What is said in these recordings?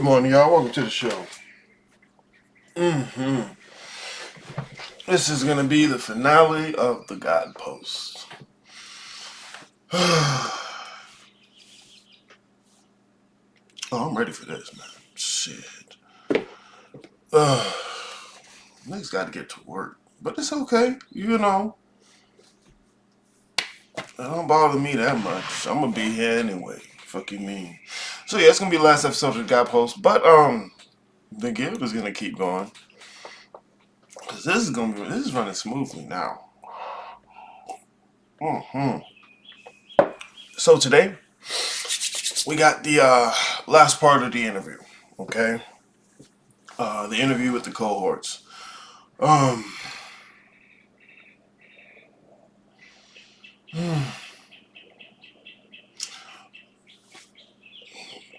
Good morning, y'all. Welcome to the show. This is going to be the finale of the Guidepost. Oh, I'm ready for this, man. Shit. Niggas got to get to work. But it's okay. You know. It don't bother me that much. I'm going to be here anyway. Fuck you mean. So yeah, it's going to be the last episode of the Guidepost. But, the guild is going to keep going. Because this is running smoothly now. So today, we got the last part of the interview, okay? The interview with the cohorts.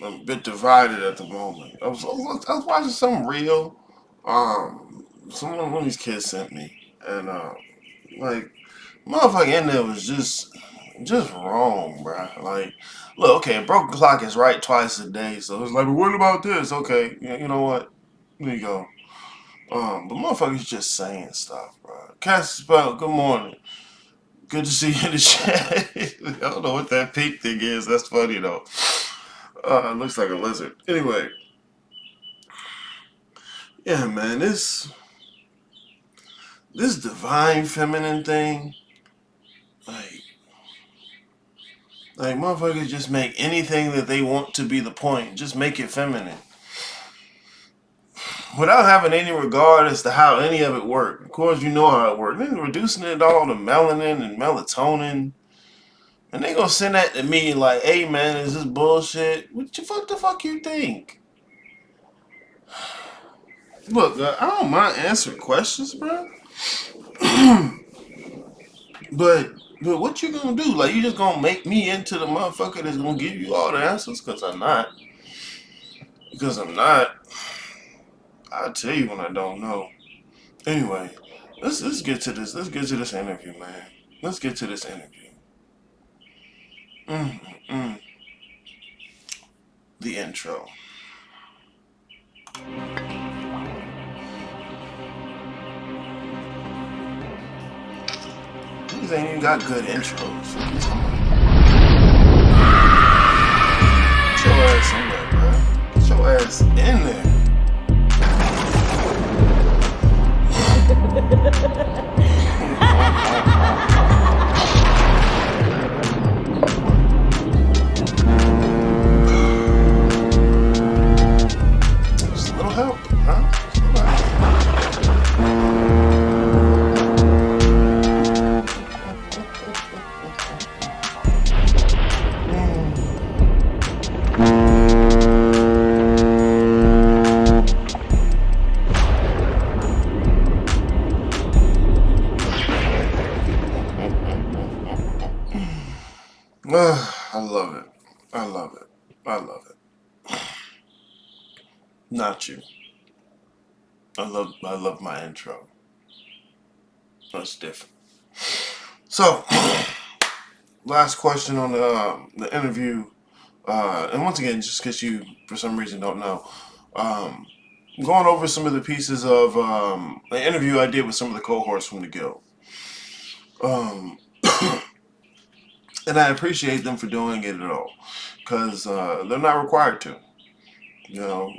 I'm a bit divided at the moment. I was watching some reel. One of these kids sent me, and like, motherfucker in there was just wrong, bruh. Like, look, okay, a broken clock is right twice a day, so it's like, but what about this? Okay, you know what? There you go. But motherfuckers just saying stuff, bro. Cass Spell, good morning. Good to see you in the chat. I don't know what that pink thing is. That's funny though. It looks like a lizard. Anyway, yeah, man, this divine feminine thing, like motherfuckers just make anything that they want to be the point. Just make it feminine. Without having any regard as to how any of it worked. Of course, you know how it worked. Then reducing it all to melanin and melatonin. And they gonna send that to me like, hey man, is this bullshit? What the fuck you think? Look, I don't mind answering questions, bro. but what you gonna do? Like, you just gonna make me into the motherfucker that's gonna give you all the answers? Because I'm not. I'll tell you when I don't know. Anyway, let's get to this. Let's get to this interview, man. Let's get to this interview. The intro. These ain't even got good intros. Get your ass in there, bro. Get your ass in there. Just a little help, huh? I love it. I love it. I love it. Not you. I love my intro. That's different. So, last question on the interview, and once again, just because you for some reason don't know, going over some of the pieces of the interview I did with some of the cohorts from the guild. And I appreciate them for doing it at all, because they're not required to. You know,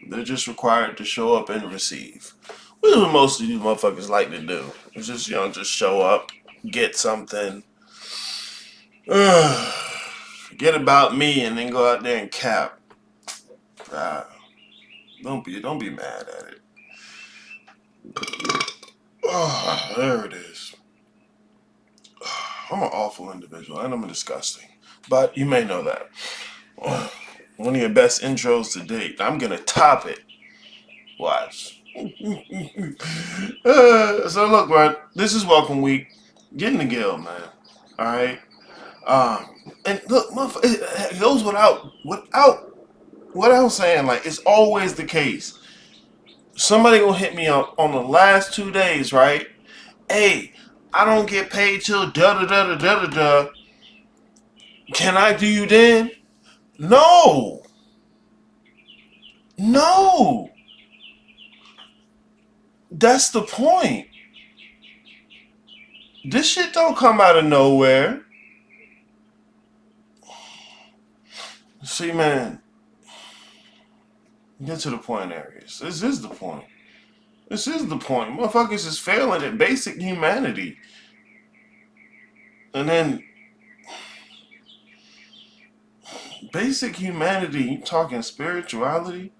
they're just required to show up and receive. Which is what most of these motherfuckers like to do. It's just, just show up, get something, forget about me, and then go out there and cap. Don't be mad at it. Oh, there it is. I'm an awful individual, and I'm disgusting. But you may know that. One of your best intros to date. I'm gonna top it. Watch. So look, bro. This is welcome week. Get in the guild, man. All right. And look, it goes without what I'm saying. Like, it's always the case. Somebody gonna hit me up on the last 2 days, right? Hey, I don't get paid till da da da da da da da. Can I do you then? No. No, that's the point. This shit don't come out of nowhere. See, man, get to the point, Aries. This is the point. This is the point. Motherfuckers is failing at basic humanity. And then basic humanity, you talking spirituality?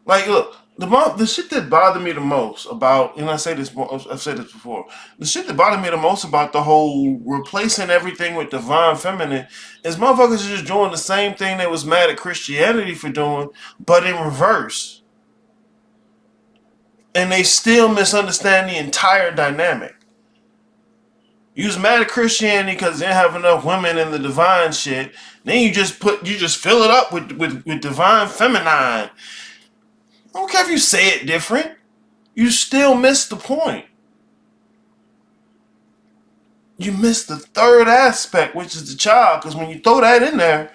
Like, look, the shit that bothered me the most about, and I've said this before, the shit that bothered me the most about the whole replacing everything with divine feminine is motherfuckers are just doing the same thing they was mad at Christianity for doing, but in reverse. And they still misunderstand the entire dynamic. You was mad at Christianity because they didn't have enough women in the divine shit. Then you just fill it up with divine feminine. I don't care if you say it different. You still miss the point. You miss the third aspect, which is the child. Because when you throw that in there,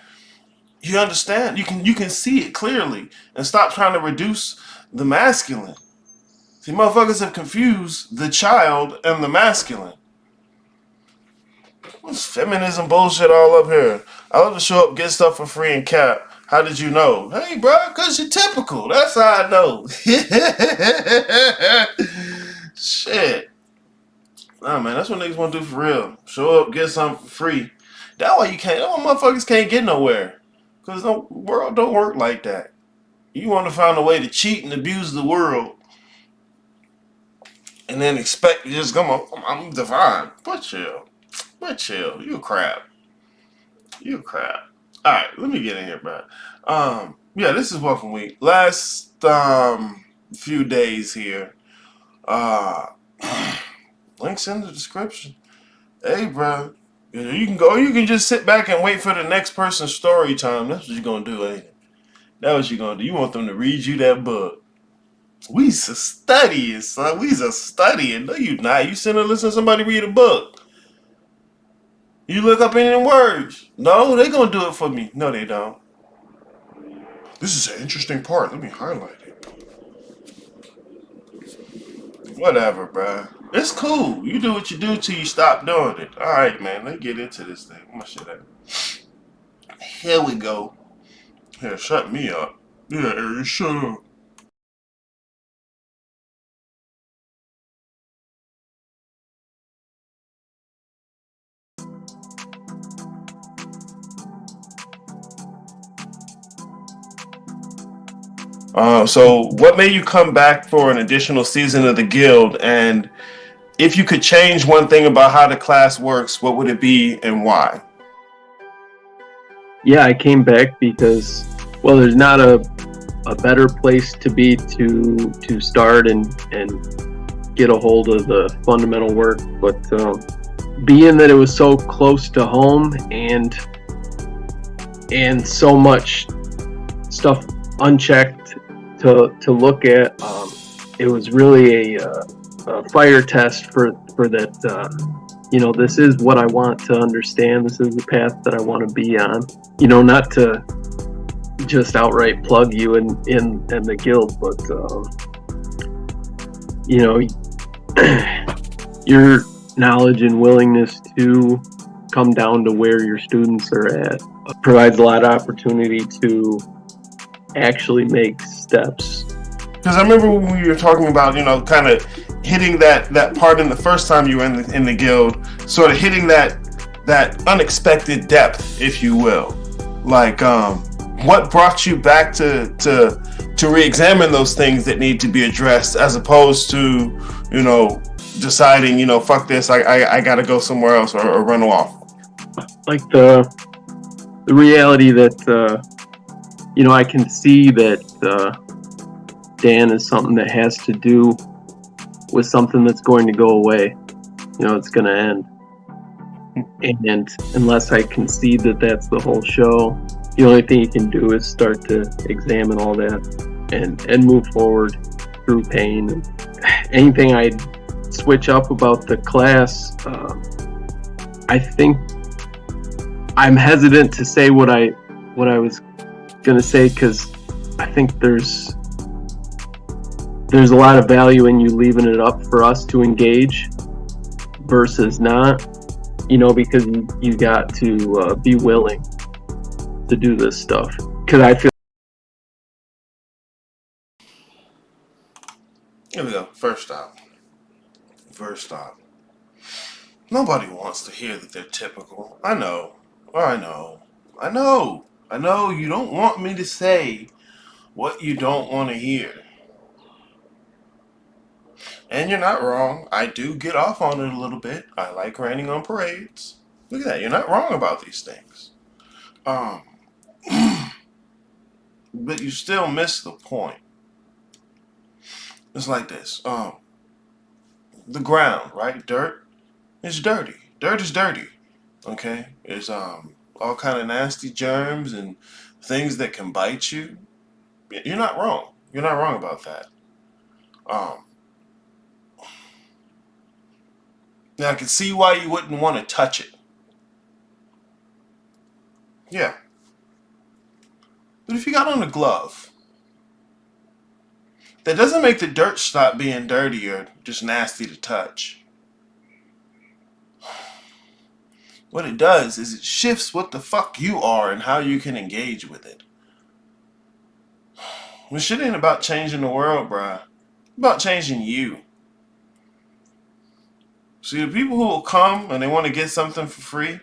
you understand. You can see it clearly and stop trying to reduce the masculine. See, motherfuckers have confused the child and the masculine. What's feminism bullshit all up here? I love to show up, get stuff for free, and cap. How did you know? Hey, bro, because you're typical. That's how I know. Shit. Nah, man, that's what niggas want to do for real. Show up, get something for free. That's why motherfuckers can't get nowhere. Because the world don't work like that. You want to find a way to cheat and abuse the world. And then expect to just come up, I'm divine. But chill. You a crap. Alright, let me get in here, bro. Yeah, this is welcome week. Last few days here. Links in the description. Hey, bro. You can go, you can just sit back and wait for the next person's story time. That's what you're gonna do, ain't it? That's what you're gonna do. You want them to read you that book. We's a studying, son. We's a studying. No, you not. You sitting there listening to somebody read a book. You look up any words. No, they gonna do it for me. No, they don't. This is an interesting part. Let me highlight it. Whatever, bruh. It's cool. You do what you do till you stop doing it. Alright, man. Let's get into this thing. Where my shit at? Here we go. Here, shut me up. Yeah, Aries, shut up. So what made you come back for an additional season of the Guild? And if you could change one thing about how the class works, what would it be and why? Yeah, I came back because, well, there's not a better place to be to start and get a hold of the fundamental work. But being that it was so close to home and so much stuff unchecked to look at, it was really a fire test for that. This is what I want to understand. This is the path that I want to be on. Not to just outright plug you in the guild, but your knowledge and willingness to come down to where your students are at provides a lot of opportunity to actually make steps. Because I remember when we were talking about, kind of hitting that part in the first time you were in the guild, sort of hitting that unexpected depth, if you will. Like, what brought you back to re-examine those things that need to be addressed, as opposed to, deciding, fuck this, I gotta go somewhere else or run off. Like the reality that, I can see that Dan is something that has to do with something that's going to go away. It's going to end. And unless I concede that that's the whole show, the only thing you can do is start to examine all that and move forward through pain. Anything I'd switch up about the class, I think I'm hesitant to say what I was going to say, because I think there's a lot of value in you leaving it up for us to engage versus not, because you got to be willing to do this stuff. Because I feel. Here we go. First stop. Nobody wants to hear that they're typical. I know. You don't want me to say what you don't want to hear. And you're not wrong. I do get off on it a little bit. I like raining on parades. Look at that. You're not wrong about these things. But you still miss the point. It's like this. The ground, right? Dirt is dirty. Dirt is dirty. Okay? There's all kind of nasty germs and things that can bite you. You're not wrong. You're not wrong about that. Now I can see why you wouldn't want to touch it. Yeah. But if you got on a glove, that doesn't make the dirt stop being dirty or just nasty to touch. What it does is it shifts what the fuck you are and how you can engage with it. This shit ain't about changing the world, bruh. It's about changing you. See, the people who will come and they want to get something for free,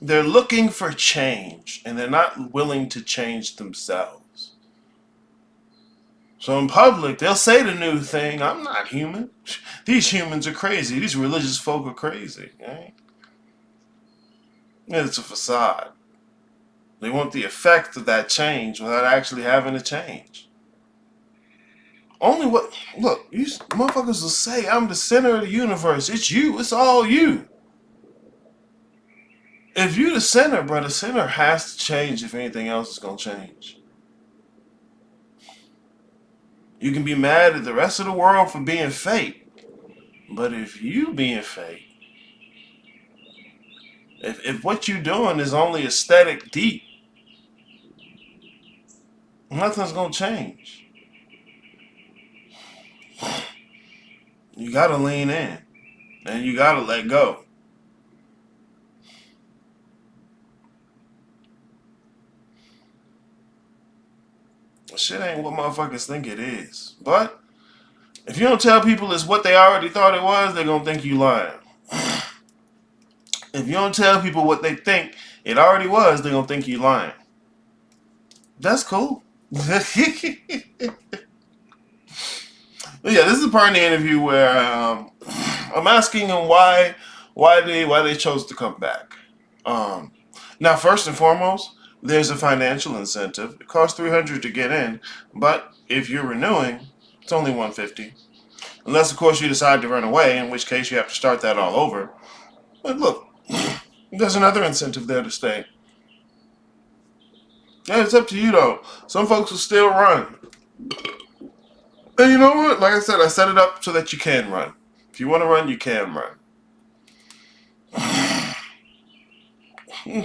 they're looking for change and they're not willing to change themselves. So in public, they'll say the new thing, I'm not human. These humans are crazy. These religious folk are crazy. Right? It's a facade. They want the effect of that change without actually having to change. Look, you motherfuckers will say, I'm the center of the universe. It's you. It's all you. If you the center, bro, the center has to change if anything else is going to change. You can be mad at the rest of the world for being fake. But if you being fake, if what you doing is only aesthetic deep, nothing's going to change. You got to lean in. And you got to let go. Shit ain't what motherfuckers think it is. But if you don't tell people it's what they already thought it was, they're going to think you lying. If you don't tell people what they think it already was, they're going to think you lying. That's cool. But yeah, this is the part in the interview where I'm asking them why they chose to come back. Now, first and foremost, there's a financial incentive. It costs $300 to get in, but if you're renewing, it's only $150. Unless, of course, you decide to run away, in which case you have to start that all over. But look, there's another incentive there to stay. Yeah, it's up to you, though. Some folks will still run. And you know what? Like I said, I set it up so that you can run. If you want to run, you can run. The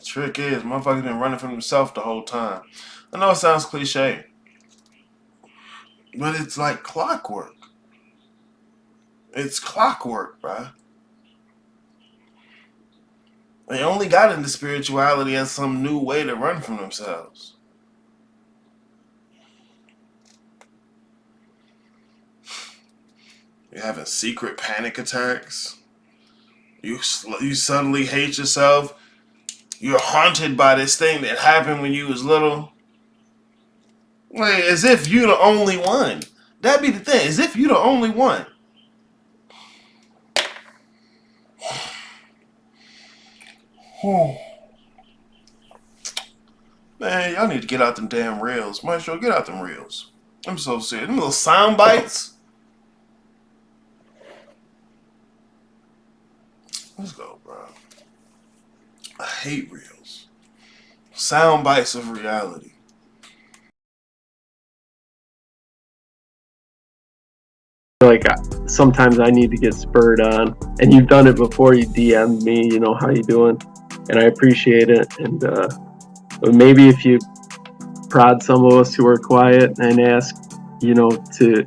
trick is, motherfuckers been running from himself the whole time. I know it sounds cliche, but it's like clockwork. It's clockwork, bruh. They only got into spirituality as some new way to run from themselves. You're having secret panic attacks. You suddenly hate yourself. You're haunted by this thing that happened when you was little. Like, as if you the only one. That'd be the thing. As if you the only one. Man, y'all need to get out them damn reels. Maestro, get out them reels. I'm so serious. Them little sound bites. Let's go, bro. I hate reels. Sound bites of reality. Like sometimes I need to get spurred on. And you've done it before. You DM'd me, how you doing? And I appreciate it. And maybe if you prod some of us who are quiet and ask, to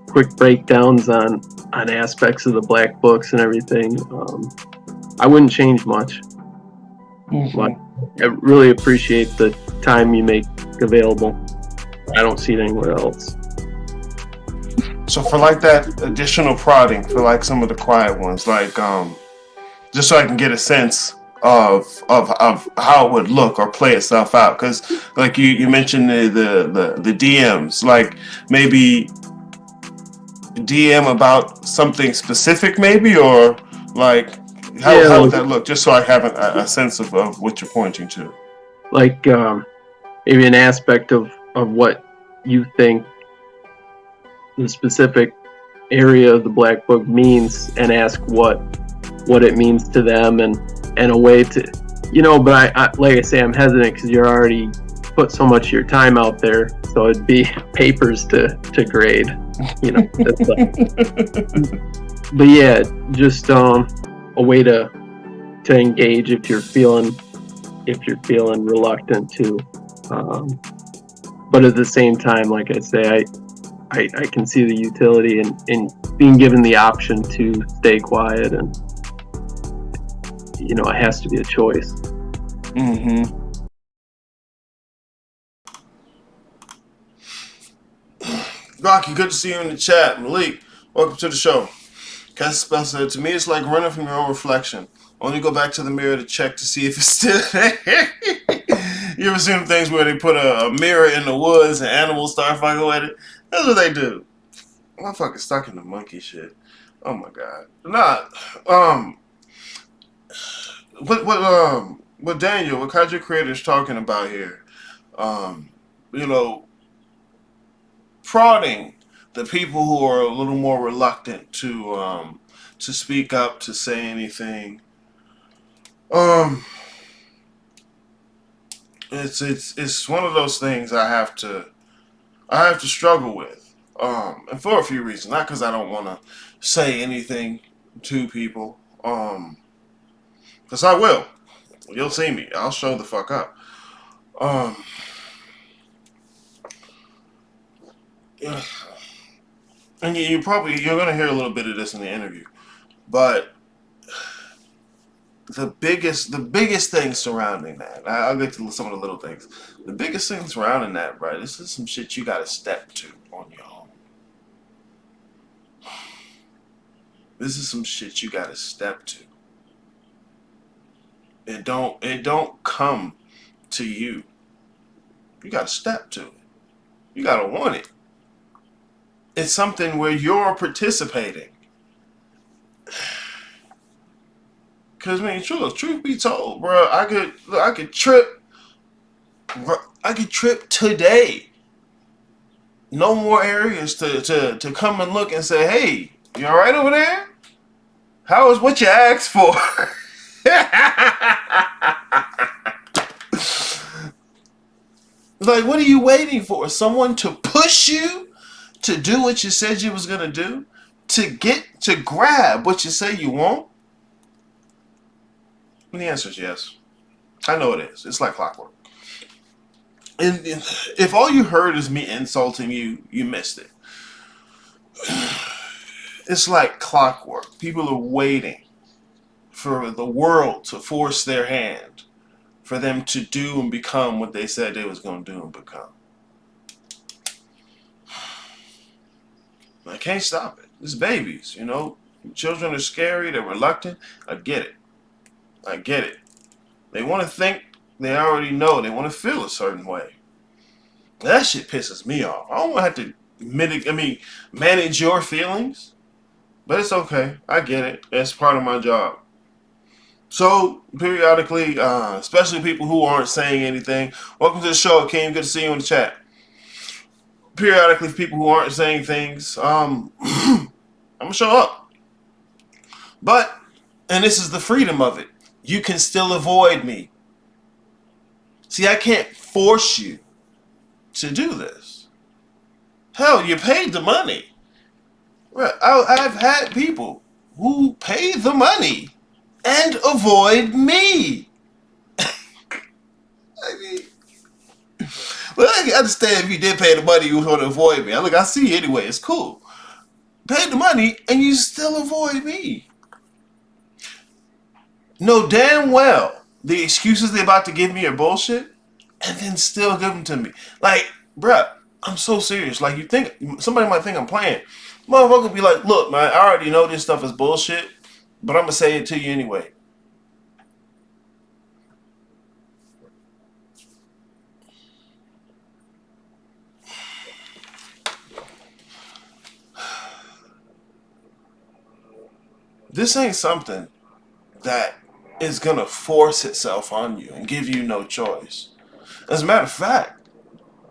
quick breakdowns on aspects of the black books and everything, I wouldn't change much. Mm-hmm. I really appreciate the time you make available. I don't see it anywhere else. So for like that additional prodding for like some of the quiet ones, like just so I can get a sense of how it would look or play itself out, because like you mentioned the DMs, like maybe DM about something specific, maybe, or like how would that look? Just so I have a sense of what you're pointing to. Like maybe an aspect of what you think the specific area of the black book means, and ask what it means to them, and a way to, but I like I say, I'm hesitant because you're already put so much of your time out there, so it'd be papers to grade, that's but yeah, just a way to engage if you're feeling reluctant to, but at the same time, like I say, I can see the utility in being given the option to stay quiet, and it has to be a choice. Mm-hmm. Rocky, good to see you in the chat. Malik, welcome to the show. Cass Spell said, to me, it's like running from your own reflection. Only go back to the mirror to check to see if it's still there. You ever seen things where they put a mirror in the woods and animals start fucking with it? That's what they do. Motherfucker stuck in the monkey shit. Oh my god. What Daniel, what Kaiju Creator's talking about here, prodding the people who are a little more reluctant to speak up, to say anything. It's one of those things I have to struggle with, and for a few reasons. Not because I don't want to say anything to people, because I will. You'll see me. I'll show the fuck up. Yeah. And you're gonna hear a little bit of this in the interview, but the biggest thing surrounding that, I'll get to some of the little things. The biggest thing surrounding that, right? This is some shit you gotta step to on your own. This is some shit you gotta step to. It don't come to you. You gotta step to it. You gotta want it. It's something where you're participating. Cause truth be told, bro, I could trip today. No more areas to come and look and say, hey, you all right over there? How is what you asked for? Like, what are you waiting for? Someone to push you to do what you said you was gonna do? To grab what you say you want? And the answer is yes. I know it is. It's like clockwork. And if all you heard is me insulting you, you missed it. It's like clockwork. People are waiting for the world to force their hand, for them to do and become what they said they was going to do and become. I can't stop it. It's babies, Children are scary. They're reluctant. I get it. They want to think they already know. They want to feel a certain way. That shit pisses me off. I don't want to have to manage your feelings. But it's okay. I get it. It's part of my job. So, periodically, especially people who aren't saying anything, welcome to the show, Akeem. Good to see you in the chat. Periodically, people who aren't saying things, I'm going to show up. But, and this is the freedom of it, you can still avoid me. See, I can't force you to do this. Hell, you paid the money. I've had people who pay the money and avoid me. I mean, well, I can understand if you did pay the money, you want to avoid me. I see you anyway. It's cool. Pay the money and you still avoid me. Know damn well the excuses they're about to give me are bullshit, and then still give them to me. Like, bruh, I'm so serious. Like, you think somebody might think I'm playing. Motherfucker be like, look, man, I already know this stuff is bullshit, but I'm gonna say it to you anyway. This ain't something that is gonna force itself on you and give you no choice. As a matter of fact,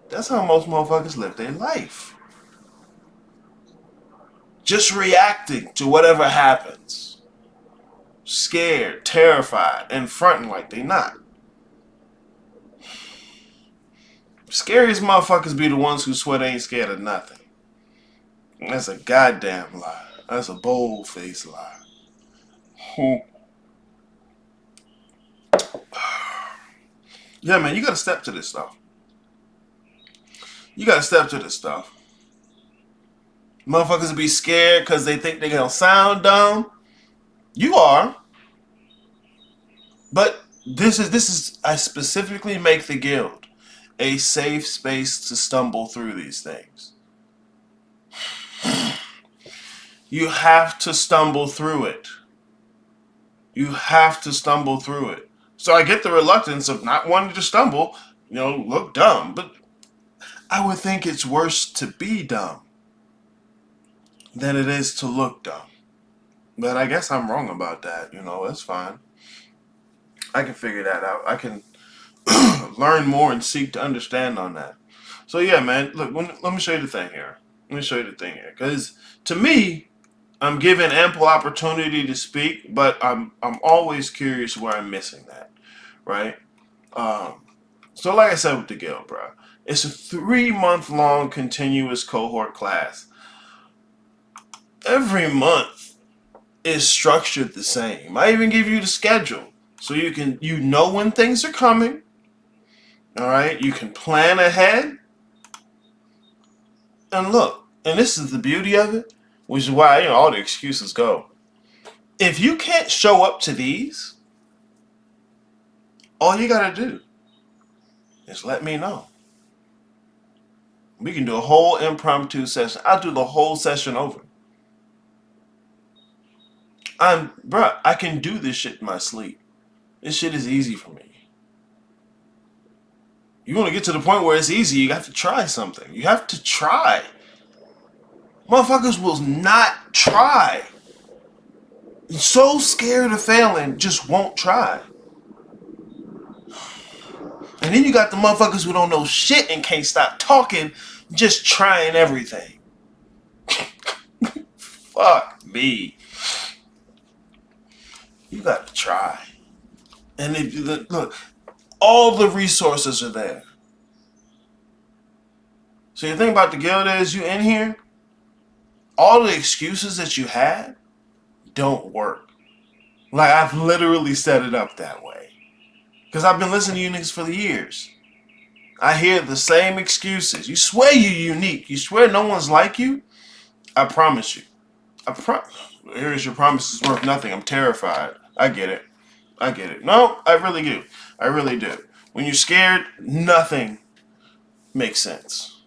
that's how most motherfuckers live their life. Just reacting to whatever happens. Scared, terrified, and fronting like they not. Scariest motherfuckers be the ones who swear they ain't scared of nothing. That's a goddamn lie. That's a bold-faced lie. Yeah, man, you gotta step to this stuff. You gotta step to this stuff. Motherfuckers will be scared because they think they're gonna sound dumb. You are. But this is I specifically make the guild a safe space to stumble through these things. You have to stumble through it. You have to stumble through it. So I get the reluctance of not wanting to stumble, look dumb. But I would think it's worse to be dumb than it is to look dumb. But I guess I'm wrong about that. That's fine. I can figure that out. I can learn more and seek to understand on that. So yeah, man, look, let me show you the thing here. Because to me, I'm given ample opportunity to speak, but I'm always curious where I'm missing that, right? So like I said with the guild, bro, it's a 3-month-long continuous cohort class. Every month is structured the same. I even give you the schedule so you know when things are coming. All right, you can plan ahead. And look, and this is the beauty of it, which is why all the excuses go. If you can't show up to these, all you gotta do is let me know. We can do a whole impromptu session. I'll do the whole session over. I can do this shit in my sleep. This shit is easy for me. You want to get to the point where it's easy, you have to try something. You have to try. Motherfuckers will not try. So scared of failing, just won't try. And then you got the motherfuckers who don't know shit and can't stop talking, just trying everything. Fuck me. You got to try. And look, all the resources are there. So the thing about the guild is, you in here, all the excuses that you had don't work. Like, I've literally set it up that way. Because I've been listening to you niggas for years. I hear the same excuses. You swear you're unique. You swear no one's like you. I promise you. Here's your promise is worth nothing. I'm terrified. I get it. No, I really do. When you're scared, nothing makes sense.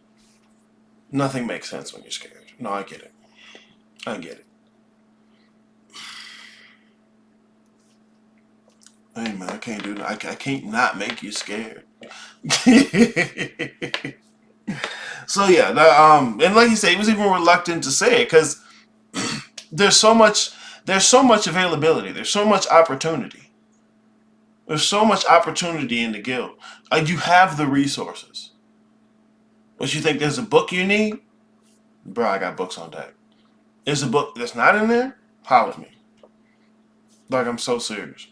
Nothing makes sense when you're scared. No, I get it. Hey man, I can't do that. I can't not make you scared. So yeah, and like you say, he was even reluctant to say it because there's so much availability. There's so much opportunity. There's so much opportunity in the guild. You have the resources. What you think? There's a book you need, bro? I got books on deck. There's a book that's not in there. Holler at me. Like, I'm so serious.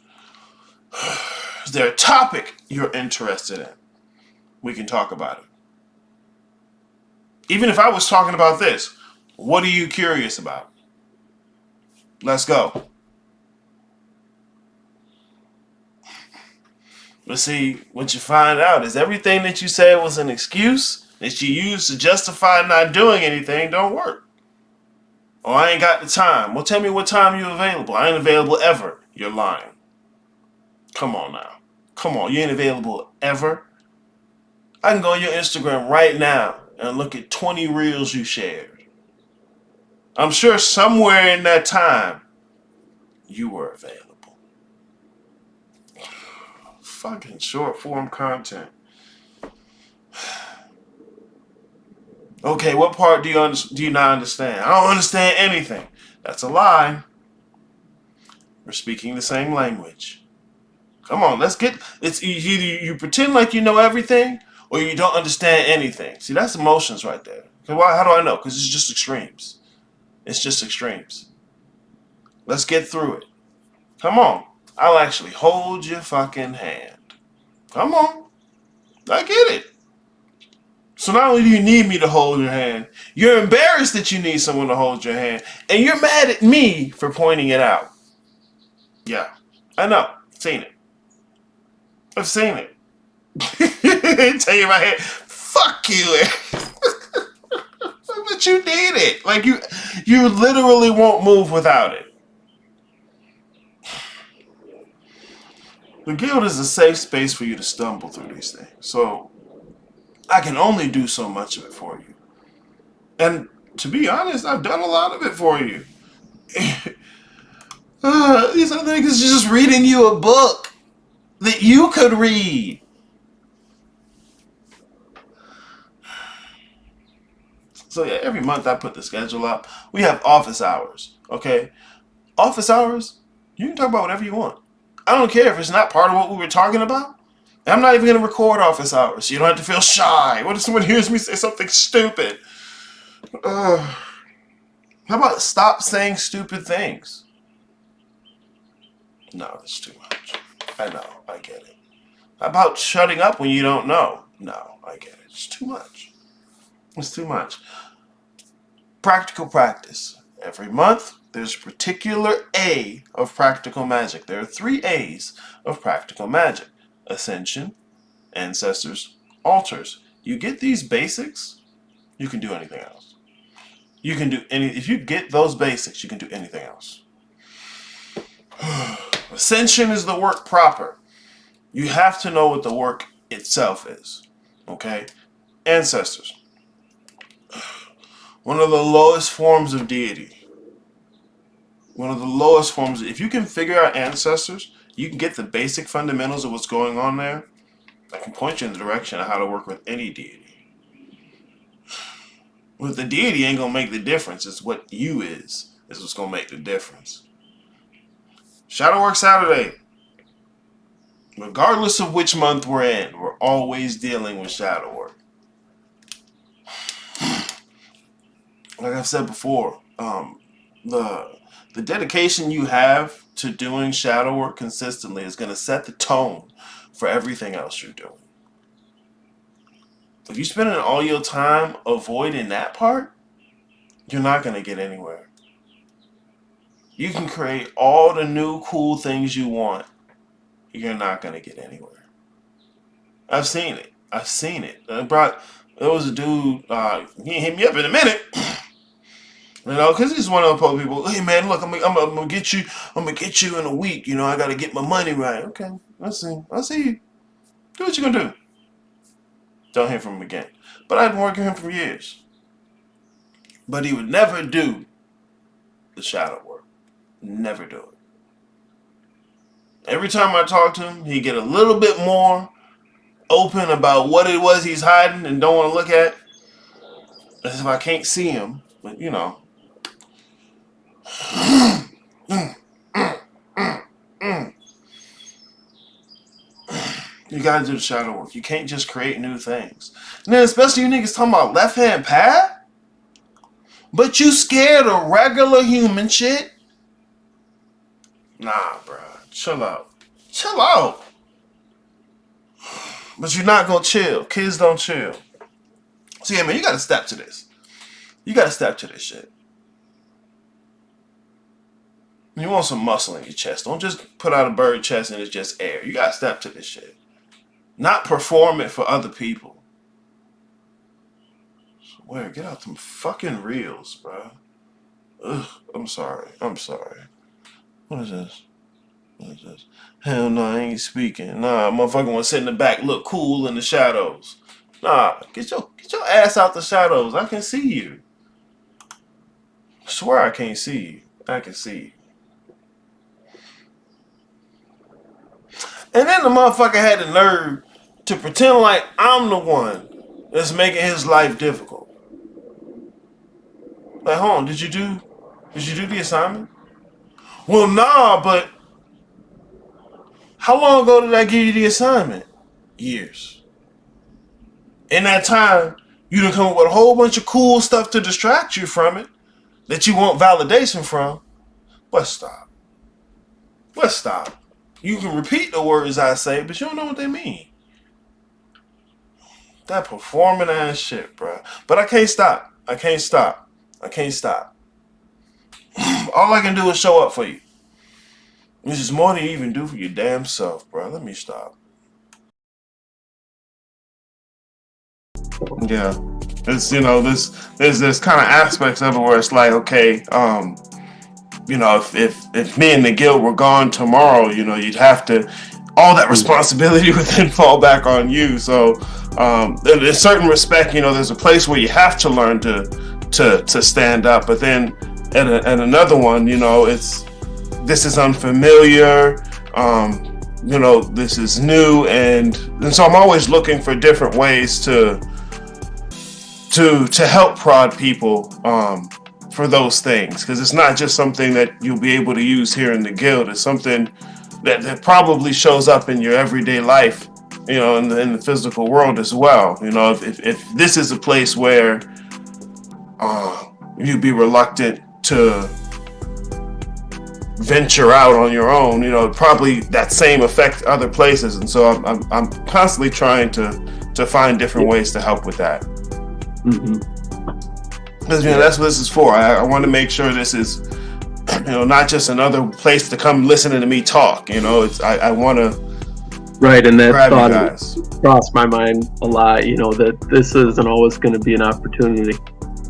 Is there a topic you're interested in? We can talk about it. Even if I was talking about this, What are you curious about? Let's go. But see, what you find out is everything that you said was an excuse that you used to justify not doing anything don't work. Oh, I ain't got the time. Well, tell me what time you available. I ain't available ever. You're lying. Come on now. Come on, you ain't available ever? I can go on your Instagram right now and look at 20 reels you shared. I'm sure somewhere in that time, you were available. Fucking short form content. Okay, what part do you not understand? I don't understand anything. That's a lie. We're speaking the same language. Come on, let's get. It's either you pretend like you know everything, or you don't understand anything. See, that's emotions right there. How do I know? Because it's just extremes. It's just extremes. Let's get through it. Come on. I'll actually hold your fucking hand. Come on. I get it. So not only do you need me to hold your hand, you're embarrassed that you need someone to hold your hand, and you're mad at me for pointing it out. Yeah, I know. Seen it. I've seen it. Tell you my head. Fuck you. But you need it. Like you literally won't move without it. The guild is a safe space for you to stumble through these things. So I can only do so much of it for you. And to be honest, I've done a lot of it for you. These other niggas just reading you a book that you could read. So yeah, every month I put the schedule up. We have office hours, okay? Office hours, you can talk about whatever you want. I don't care if it's not part of what we were talking about. I'm not even going to record office hours, so you don't have to feel shy. What if someone hears me say something stupid? How about stop saying stupid things? No, it's too much. I know, I get it. How about shutting up when you don't know? No, I get it. It's too much. It's too much. Practical practice. Every month, there's a particular A of Practical Magick. There are 3 A's of Practical Magick. Ascension, Ancestors, Altars. You get these basics, you can do anything else. You can do if you get those basics, you can do anything else. Ascension is the work proper. You have to know what the work itself is. Okay? Ancestors. One of the lowest forms of deity. One of the lowest forms. If you can figure out ancestors, you can get the basic fundamentals of what's going on there. I can point you in the direction of how to work with any deity. With the deity ain't gonna make the difference. It's what you is what's gonna make the difference. Shadow Work Saturday. Regardless of which month we're in, we're always dealing with shadow work. Like I've said before, the dedication you have to doing shadow work consistently is going to set the tone for everything else you're doing. If you're spending all your time avoiding that part, you're not going to get anywhere. You can create all the new cool things you want. You're not going to get anywhere. I've seen it. There was a dude, he hit me up in a minute. You know, because he's one of those people. Hey man, look, I'm gonna get you. I'm gonna get you in a week. You know, I gotta get my money right. Okay, I see you. Do what you gonna do. Don't hear from him again. But I've been working with him for years. But he would never do the shadow work. Never do it. Every time I talk to him, he get a little bit more open about what it was he's hiding and don't want to look at. As if I can't see him, but you know. You gotta do the shadow work. You can't just create new things. And then especially you niggas talking about left-hand path? But you scared of regular human shit? Nah, bro. Chill out. Chill out. But you're not gonna chill. Kids don't chill. So yeah, man, you gotta step to this. You gotta step to this shit. You want some muscle in your chest. Don't just put out a bird chest and it's just air. You gotta step to this shit. Not perform it for other people. Where? Get out them fucking reels, bro. Ugh, I'm sorry. What is this? What is this? Hell no, I ain't speaking. Nah, motherfucker wanna sit in the back, look cool in the shadows. Nah, get your ass out the shadows. I can see you. I swear I can't see you. I can see you. And then the motherfucker had the nerve to pretend like I'm the one that's making his life difficult. Like, hold on, did you do the assignment? Well, nah, but how long ago did I give you the assignment? Years. In that time, you done come up with a whole bunch of cool stuff to distract you from it that you want validation from. But stop. Let's stop. You can repeat the words I say, but you don't know what they mean. That performing ass shit, bro. But I can't stop. I can't stop. All I can do is show up for you. Which is more than you even do for your damn self, bro. Let me stop. Yeah. It's, there's kind of aspects of it where it's like, okay, if me and the guild were gone tomorrow, you'd have to, all that responsibility would then fall back on you. So, in a certain respect, there's a place where you have to learn to stand up, but then at another one, this is unfamiliar, this is new, and so I'm always looking for different ways to help prod people for those things, because it's not just something that you'll be able to use here in the guild. It's something that probably shows up in your everyday life, in the physical world as well. If this is a place where you'd be reluctant to venture out on your own, probably that same affect other places, and so I'm constantly trying to find different ways to help with that. Because that's what this is for. I want to make sure this is, not just another place to come listening to me talk. I want to. Right, and that thought crossed my mind a lot. That this isn't always going to be an opportunity.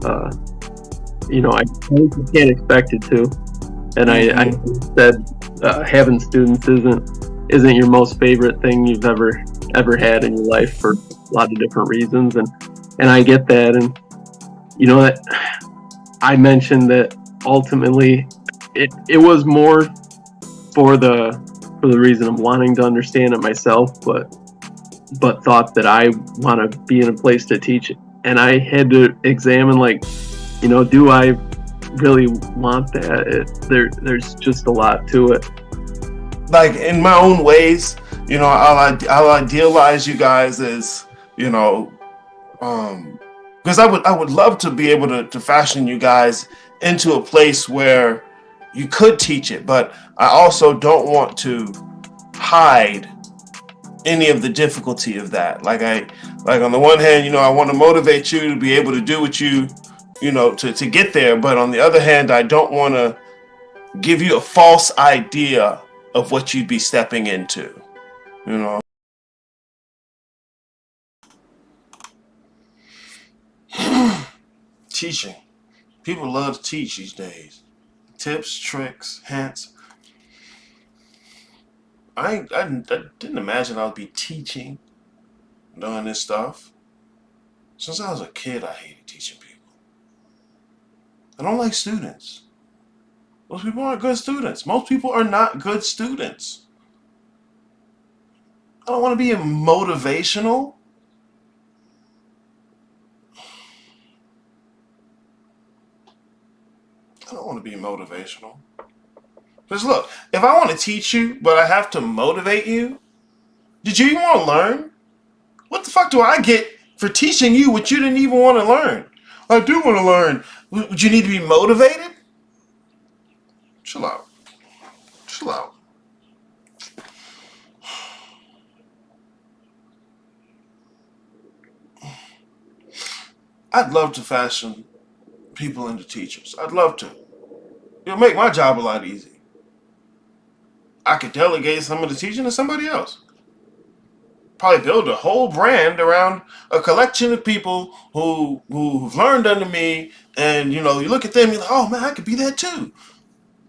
I can't expect it to. And I said having students isn't your most favorite thing you've ever had in your life for a lot of different reasons, and I get that. And that I mentioned that ultimately it was more for the reason of wanting to understand it myself, but thought that I want to be in a place to teach it, and I had to examine, do I really want that? There's just a lot to it. Like, in my own ways, I'll idealize you guys as, because I would love to be able to fashion you guys into a place where you could teach it, but I also don't want to hide any of the difficulty of that. Like on the one hand, I want to motivate you to be able to do what you to get there, but on the other hand, I don't want to give you a false idea of what you'd be stepping into. Teaching. People love to teach these days. Tips, tricks, hints. I didn't imagine I would be teaching, doing this stuff. Since I was a kid, I hated teaching people. I don't like students. Most people aren't good students. Most people are not good students. I don't want to be motivational. I don't want to be motivational. Because look, if I want to teach you, but I have to motivate you, did you even want to learn? What the fuck do I get for teaching you what you didn't even want to learn? I do want to learn. Would you need to be motivated? Chill out. Chill out. I'd love to fashion people into teachers. I'd love to. It'll make my job a lot easier. I could delegate some of the teaching to somebody else. Probably build a whole brand around a collection of people who've learned under me, and you look at them and you're like, oh man, I could be that too.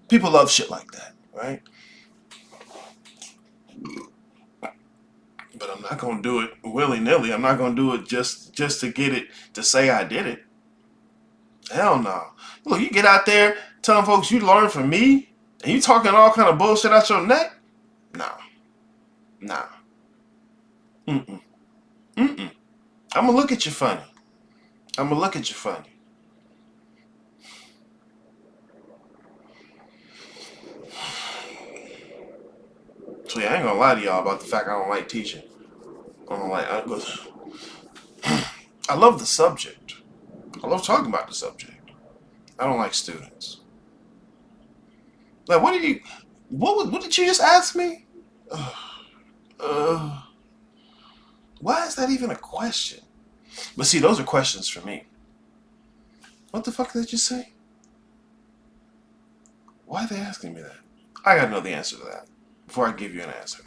People love shit like that, right? But I'm not gonna do it willy nilly. I'm not gonna do it just to get it to say I did it. Hell no. Look, you get out there telling folks you learn from me, and you talking all kind of bullshit out your neck. Nah. Mm-mm. I'm gonna look at you funny. So yeah, I ain't gonna lie to y'all about the fact I don't like teaching. I love the subject. I love talking about the subject. I don't like students. Like, what did you just ask me? Why is that even a question? But see, those are questions for me. What the fuck did you say? Why are they asking me that? I gotta know the answer to that before I give you an answer.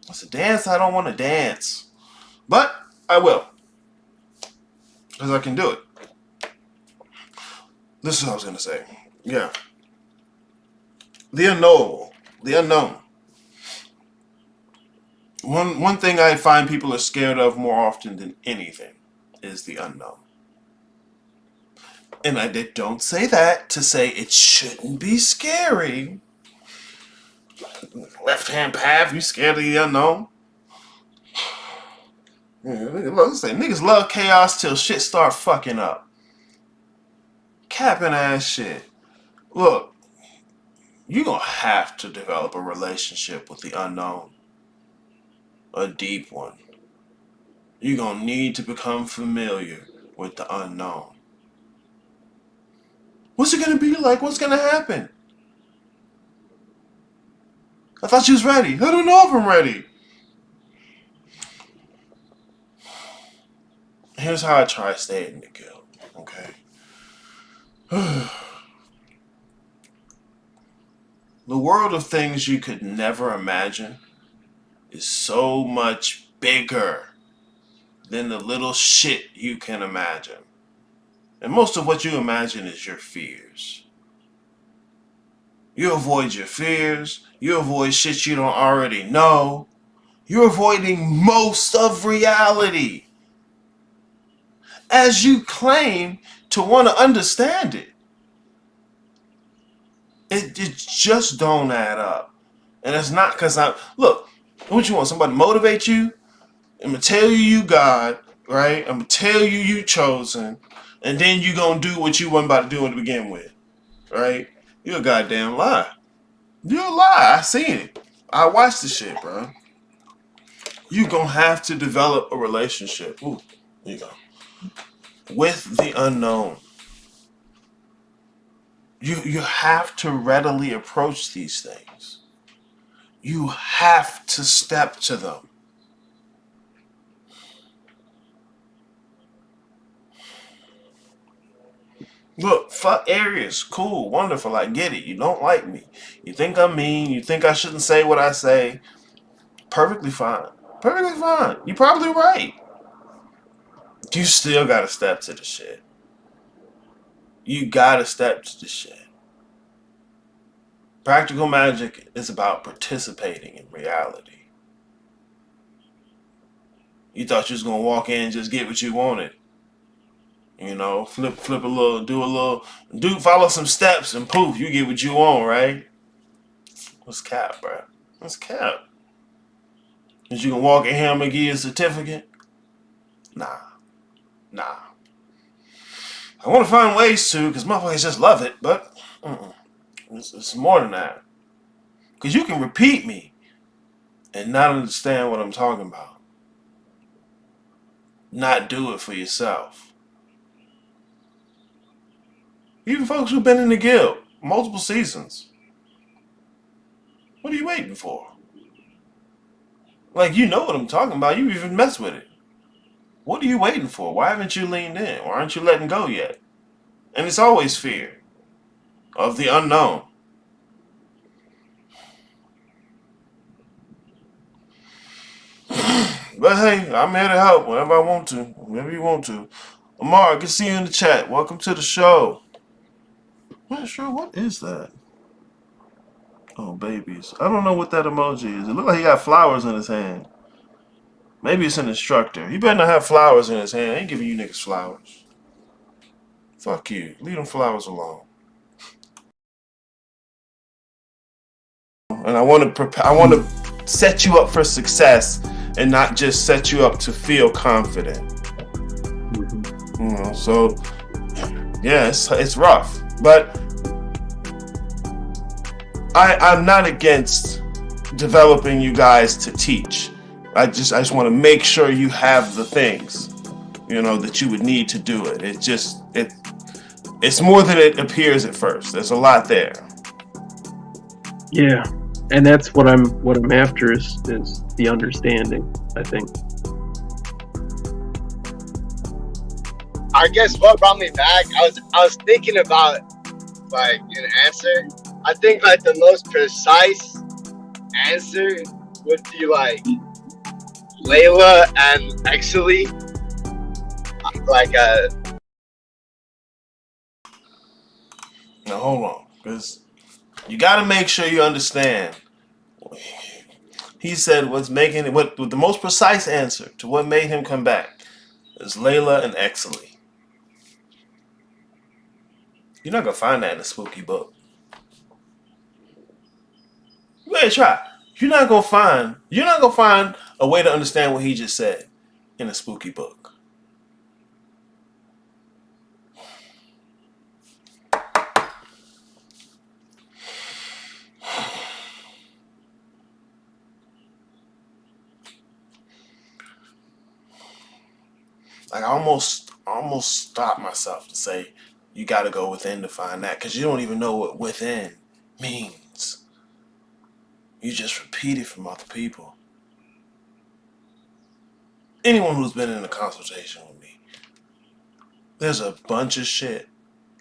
It's a dance I don't want to dance. But I will. Because I can do it. This is what I was going to say. Yeah. The unknowable. The unknown. One thing I find people are scared of more often than anything is the unknown. And I don't say that to say it shouldn't be scary. Left-hand path, you scared of the unknown? Let's say niggas love chaos till shit start fucking up. Capping ass shit. Look, you're gonna have to develop a relationship with the unknown. A deep one. You're gonna need to become familiar with the unknown. What's it gonna be like? What's gonna happen? I thought you was ready. I don't know if I'm ready. Here's how I try to stay in the guild, okay? The world of things you could never imagine is so much bigger than the little shit you can imagine. And most of what you imagine is your fears. You avoid your fears. You avoid shit you don't already know. You're avoiding most of reality as you claim to want to understand it. It just don't add up. And it's not because look, what you want, somebody to motivate you? I'm going to tell you God, right? I'm going to tell you chosen, and then you going to do what you weren't about to do to begin with, right? You're a goddamn lie. You're a lie. I seen it. I watched the shit, bro. You going to have to develop a relationship. Ooh, there you go. With the unknown. You have to readily approach these things. You have to step to them. Look, fuck Aries. Cool, wonderful, I get it. You don't like me. You think I'm mean. You think I shouldn't say what I say. Perfectly fine. Perfectly fine. You're probably right. You still gotta step to the shit. You gotta step to the shit. Practical Magick is about participating in reality. You thought you was gonna walk in and just get what you wanted. You know, flip a little, follow some steps and poof, you get what you want, right? What's cap, bro? What's cap? Is you gonna walk in here and give you a certificate? Nah. I want to find ways to, because motherfuckers just love it, but it's more than that. Because you can repeat me and not understand what I'm talking about. Not do it for yourself. Even folks who've been in the guild multiple seasons. What are you waiting for? Like, you know what I'm talking about. You even mess with it. What are you waiting for? Why haven't you leaned in? Why aren't you letting go yet? And it's always fear of the unknown. But hey, I'm here to help whenever I want to, whenever you want to. Amar, I can see you in the chat. Welcome to the show. I'm not sure what is that. Oh, babies. I don't know what that emoji is. It looks like he got flowers in his hand. Maybe it's an instructor. He better not have flowers in his hand. I ain't giving you niggas flowers. Fuck you. Leave them flowers alone. And I want to prepare. I want to set you up for success, and not just set you up to feel confident. You know. So yeah, it's rough, but I'm not against developing you guys to teach. I just want to make sure you have the things, that you would need to do it. It's more than it appears at first. There's a lot there. Yeah, and that's what I'm after is the understanding, I think. I guess what brought me back, I was thinking about like an answer. I think like the most precise answer would be like Layla and actually like Now hold on, because you got to make sure you understand. He said what the most precise answer to what made him come back is Layla and Exley. You're not gonna find that in a spooky book. You better try. You're not gonna find a way to understand what he just said in a spooky book. Like I almost stopped myself to say you got to go within to find that, because you don't even know what within means. You just repeat it from other people. Anyone who's been in a consultation with me, there's a bunch of shit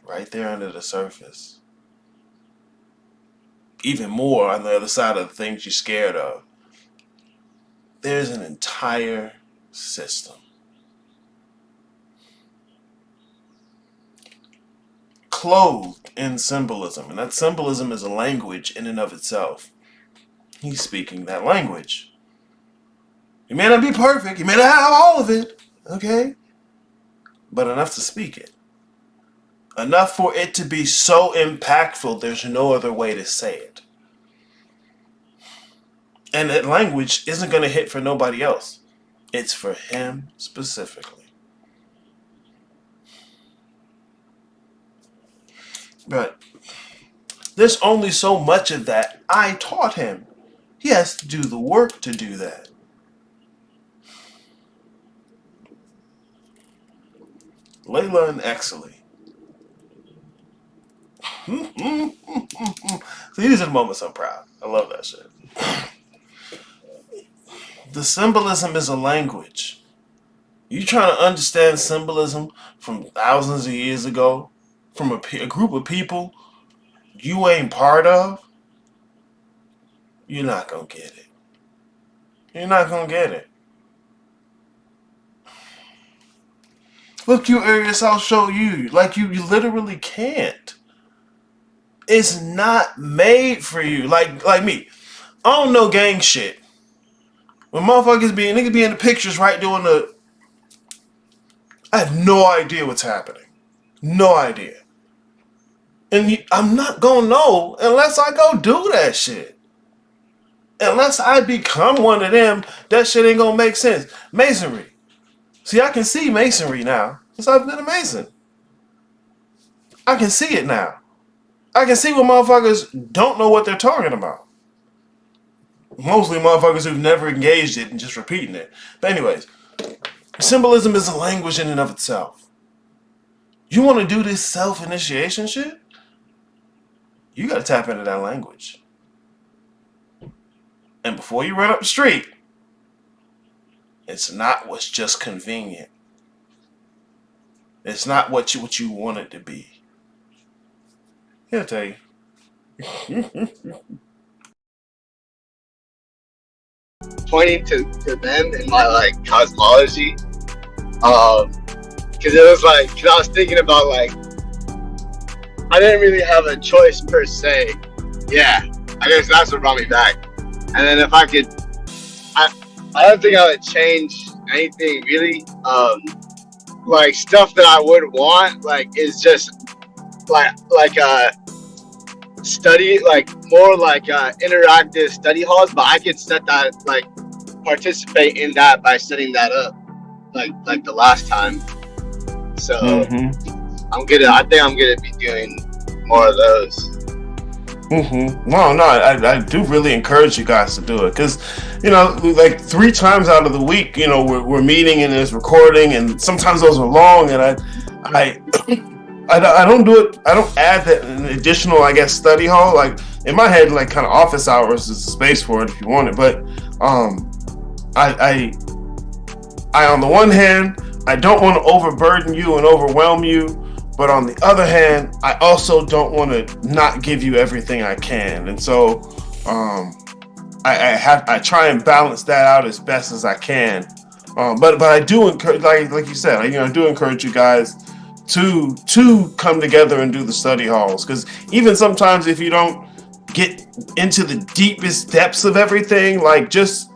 right there under the surface. Even more on the other side of the things you're scared of. There's an entire system. Clothed in symbolism, and that symbolism is a language in and of itself. He's speaking that language. You may not be perfect, you may not have all of it, okay? But enough to speak it. Enough for it to be so impactful, there's no other way to say it. And that language isn't going to hit for nobody else. It's for him specifically. But there's only so much of that I taught him. He has to do the work to do that. Layla and Exley. So these are the moments I'm proud. I love that shit. The symbolism is a language. You trying to understand symbolism from thousands of years ago, from a group of people you ain't part of, you're not going to get it. You're not going to get it. Look, you Arius, I'll show you. Like, you literally can't. It's not made for you. Like me. I don't know gang shit. When niggas be in the pictures, right, doing I have no idea what's happening. No idea. And I'm not gonna know unless I go do that shit. Unless I become one of them, that shit ain't gonna make sense. Masonry. See, I can see masonry now, since I've been a mason. I can see it now. I can see when motherfuckers don't know what they're talking about. Mostly motherfuckers who've never engaged it and just repeating it. But anyways, symbolism is a language in and of itself. You want to do this self-initiation shit? You got to tap into that language. And before you run up the street, it's not what's just convenient. It's not what you want it to be. He'll tell you. Pointing to them in my like cosmology. Because it was like, because I was thinking about like, I didn't really have a choice per se. Yeah, I guess that's what brought me back. And then if I could, I don't think I would change anything really. Like stuff that I would want, like is just like study, like more like interactive study halls. But I could set that like participate in that by setting that up, like the last time. So I think I'm gonna be doing more of those. No, I do really encourage you guys to do it because, like 3 times out of the week, we're meeting and there's recording, and sometimes those are long, and I don't do it. I don't add that an additional, I guess, study hall. Like in my head, like kind of office hours is a space for it if you want it. But I on the one hand, I don't want to overburden you and overwhelm you. But on the other hand, I also don't want to not give you everything I can, and so I try and balance that out as best as I can. But I do encourage, like you said, I do encourage you guys to come together and do the study halls, because even sometimes if you don't get into the deepest depths of everything, like just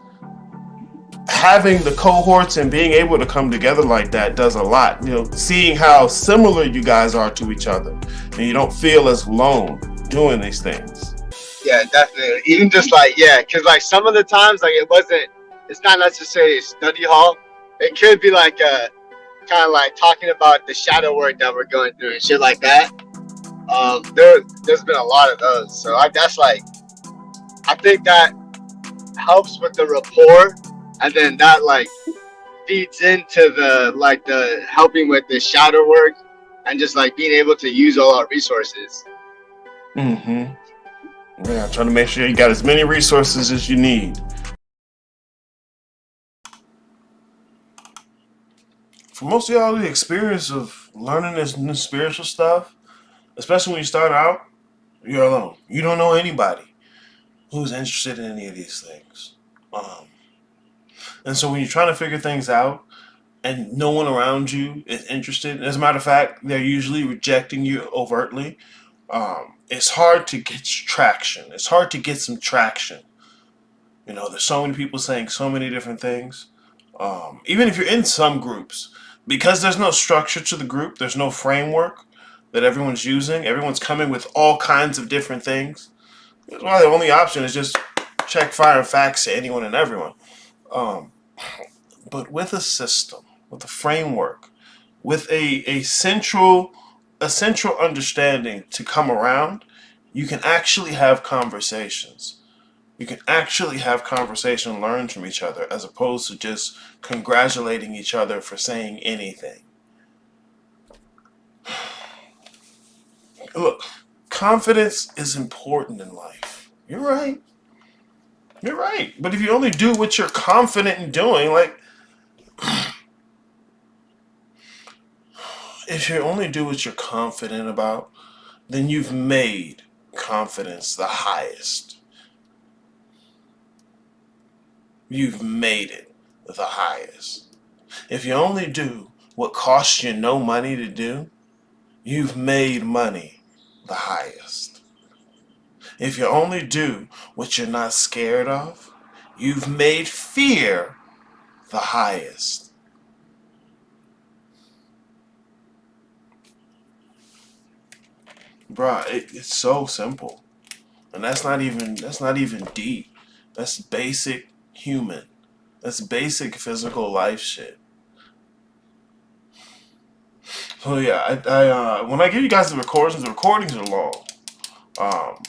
having the cohorts and being able to come together like that does a lot. Seeing how similar you guys are to each other, and you don't feel as alone doing these things. Yeah, definitely. Even just like, yeah, because like some of the times, like it's not necessarily a study hall. It could be like kind of like talking about the shadow work that we're going through and shit like that. There's been a lot of those. So that's like, I think that helps with the rapport. And then that like feeds into the helping with the shadow work and just like being able to use all our resources. Yeah, trying to make sure you got as many resources as you need. For most of y'all, the experience of learning this new spiritual stuff, especially when you start out, you're alone. You don't know anybody who's interested in any of these things. And so when you're trying to figure things out and no one around you is interested, as a matter of fact, they're usually rejecting you overtly, it's hard to get traction. It's hard to get some traction. There's so many people saying so many different things. Even if you're in some groups, because there's no structure to the group, there's no framework that everyone's using. Everyone's coming with all kinds of different things. That's why the only option is just check fire facts to anyone and everyone. But with a system, with a framework, with a central understanding to come around, you can actually have conversations. You can actually have conversation and learn from each other, as opposed to just congratulating each other for saying anything. Look, confidence is important in life. You're right. But if you only do what you're confident in doing, if you only do what you're confident about, then you've made confidence the highest. You've made it the highest. If you only do what costs you no money to do, you've made money the highest. If you only do what you're not scared of, you've made fear the highest. Bruh, it's so simple. And that's not even deep. That's basic human. That's basic physical life shit. So yeah, I when I give you guys the recordings are long. Um,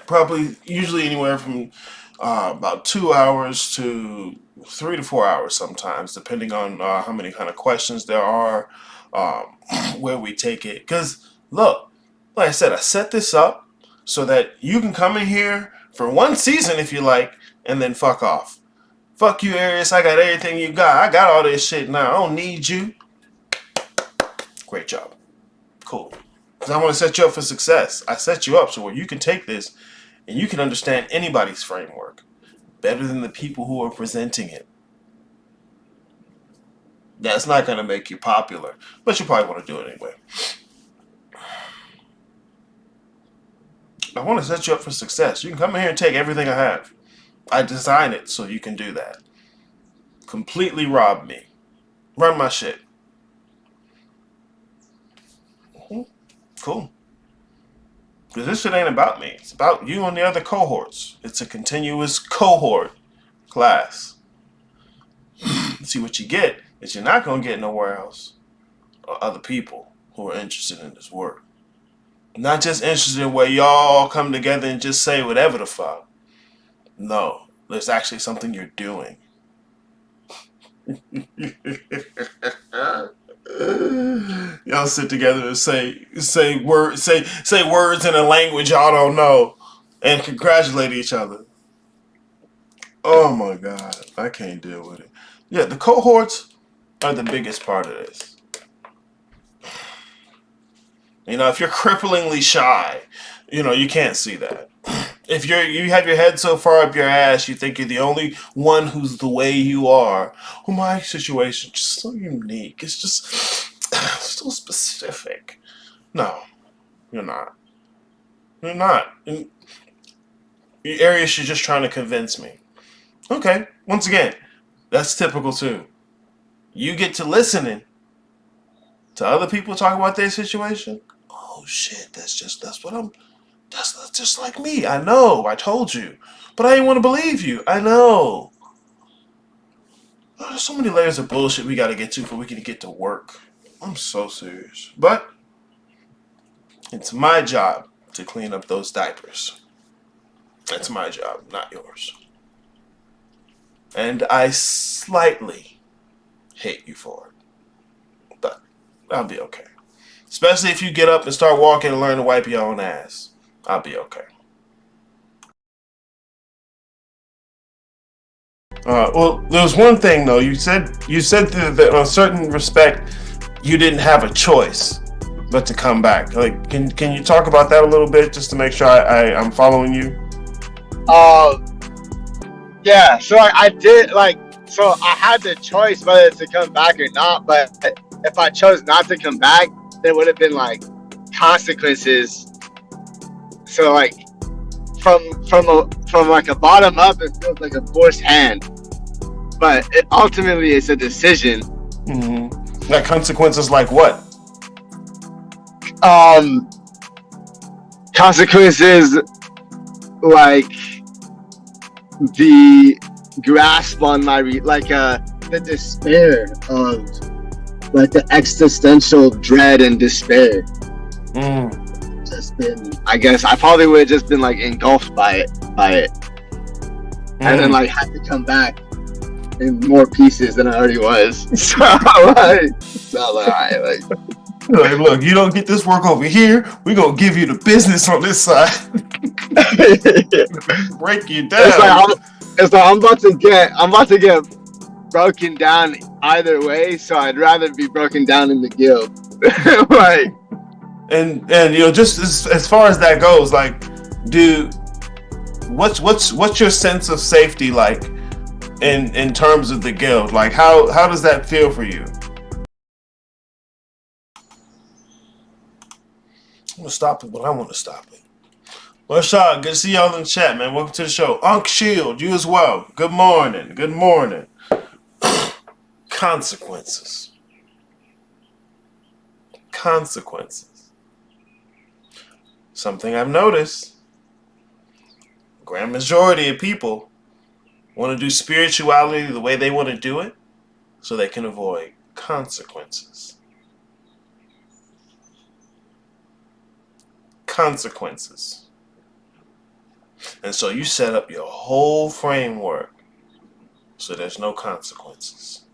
Probably usually anywhere from about 2 hours to 3 to 4 hours sometimes, depending on how many kind of questions there are, where we take it. Because look, like I said, I set this up so that you can come in here for one season if you like, and then fuck off. Fuck you, Arius. I got everything you got. I got all this shit now. I don't need you. Great job. Cool. Because I want to set you up for success. I set you up so where you can take this and you can understand anybody's framework better than the people who are presenting it. That's not going to make you popular, but you probably want to do it anyway. I want to set you up for success. You can come in here and take everything I have. I design it so you can do that. Completely rob me. Run my shit. Cool. Because this shit ain't about me. It's about you and the other cohorts. It's a continuous cohort class. See, what you get is you're not going to get nowhere else or other people who are interested in this work. Not just interested in where y'all come together and just say whatever the fuck. No, there's actually something you're doing. Y'all sit together and say words in a language y'all don't know and congratulate each other. Oh my god, I can't deal with it. Yeah, the cohorts are the biggest part of this. You know, if you're cripplingly shy, you know, you can't see that. If you have your head so far up your ass, you think you're the only one who's the way you are. Well, my situation is just so unique. It's just so specific. No, you're not. You're not. Arius, you're just trying to convince me. Okay, once again, that's typical too. You get to listening to other people talk about their situation. Oh shit, that's just like me. I know, I told you. But I didn't want to believe you. I know. Oh, there's so many layers of bullshit we gotta get to before we can get to work. I'm so serious. But it's my job to clean up those diapers. That's my job, not yours. And I slightly hate you for it. But I'll be okay. Especially if you get up and start walking and learn to wipe your own ass. I'll be okay. Well, there was one thing though. You said that in a certain respect, you didn't have a choice but to come back. Like, can you talk about that a little bit, just to make sure I'm following you? Yeah. So I did so I had the choice whether to come back or not. But if I chose not to come back, there would have been like consequences. So like from like a bottom up, it feels like a forced hand. But ultimately, it's a decision. Mm-hmm. Like consequences, like what? Consequences like the grasp on my the despair of like the existential dread and despair. Just been, I guess I probably would have just been like engulfed by it, and then like had to come back in more pieces than I already was. So like, look, you don't get this work over here, we're gonna give you the business on this side. Break you down. It's like I'm about to get broken down either way, so I'd rather be broken down in the guild. Like, and you know, just as far as that goes, like, what's your sense of safety like in terms of the guild? Like, how does that feel for you? I'm gonna stop it, but I want to stop it. Well, Shaw, good to see y'all in the chat, man. Welcome to the show. Unc Shield, you as well. Good morning. Good morning. Consequences. Something I've noticed. Grand majority of people want to do spirituality the way they want to do it so they can avoid consequences. And so you set up your whole framework so there's no consequences.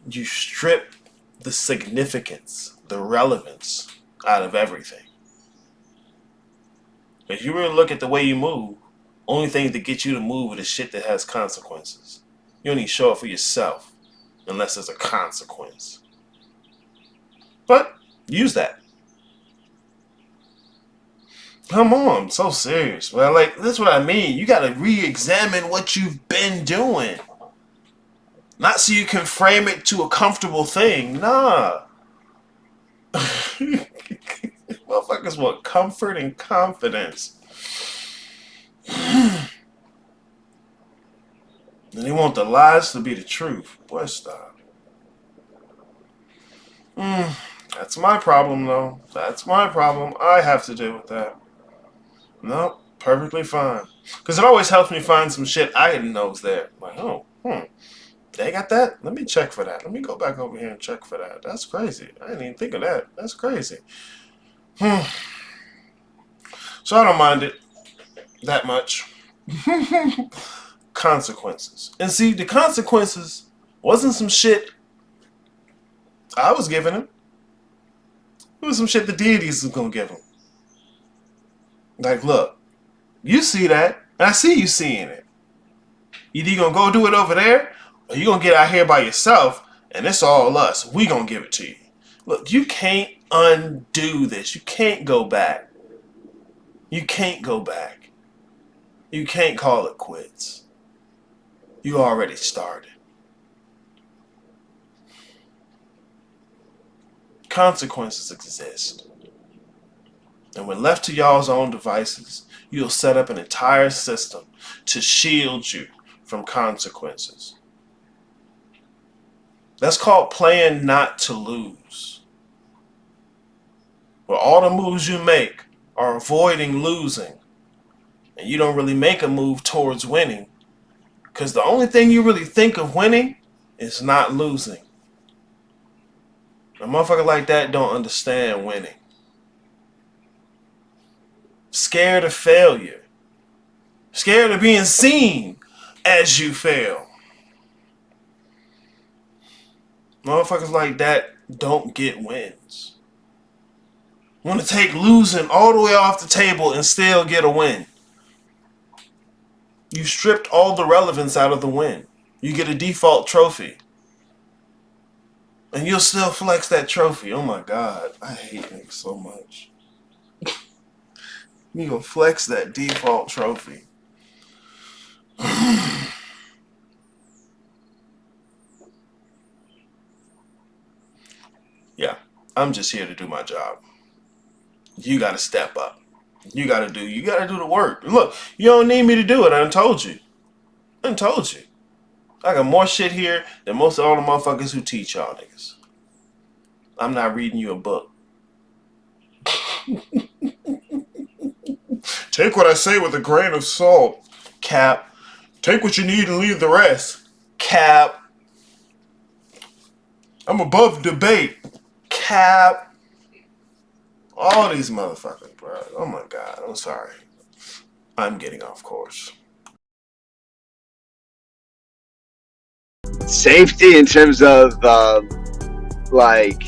You strip the significance, the relevance out of everything. If you really look at the way you move, Only thing to get you to move is shit that has consequences. You don't need to show up for yourself unless there's a consequence. But use that. Come on, I'm so serious. Well, like, that's what I mean. You gotta re-examine what you've been doing. Not so you can frame it to a comfortable thing. Nah. Motherfuckers want comfort and confidence. And they want the lies to be the truth. Boy, stop. That's my problem, though. That's my problem. I have to deal with that. Nope, perfectly fine. Because it always helps me find some shit I didn't know was there. Like, oh, they got that? Let me check for that. Let me go back over here and check for that. That's crazy. I didn't even think of that. That's crazy. So I don't mind it that much. Consequences. And see, the consequences wasn't some shit I was giving him. It was some shit the deities was going to give him. Like, look, you see that, and I see you seeing it. Either you gonna go do it over there, or you gonna get out here by yourself, and it's all us. We gonna give it to you. Look, you can't undo this. You can't go back. You can't go back. You can't call it quits. You already started. Consequences exist. And when left to y'all's own devices, you'll set up an entire system to shield you from consequences. That's called playing not to lose. Where all the moves you make are avoiding losing. And you don't really make a move towards winning. Because the only thing you really think of winning is not losing. A motherfucker like that don't understand winning. Scared of failure. Scared of being seen as you fail. Motherfuckers like that don't get wins. Want to take losing all the way off the table and still get a win. You stripped all the relevance out of the win. You get a default trophy. And you'll still flex that trophy. Oh my God. I hate niggas so much. You gonna flex that default trophy. Yeah, I'm just here to do my job. You gotta step up. You gotta do the work. Look, you don't need me to do it. I done told you. I got more shit here than most of all the motherfuckers who teach y'all niggas. I'm not reading you a book. Take what I say with a grain of salt. Cap. Take what you need and leave the rest. Cap. I'm above debate. Cap. All these motherfuckers, bro. Oh my God. I'm sorry. I'm getting off course. Safety in terms of like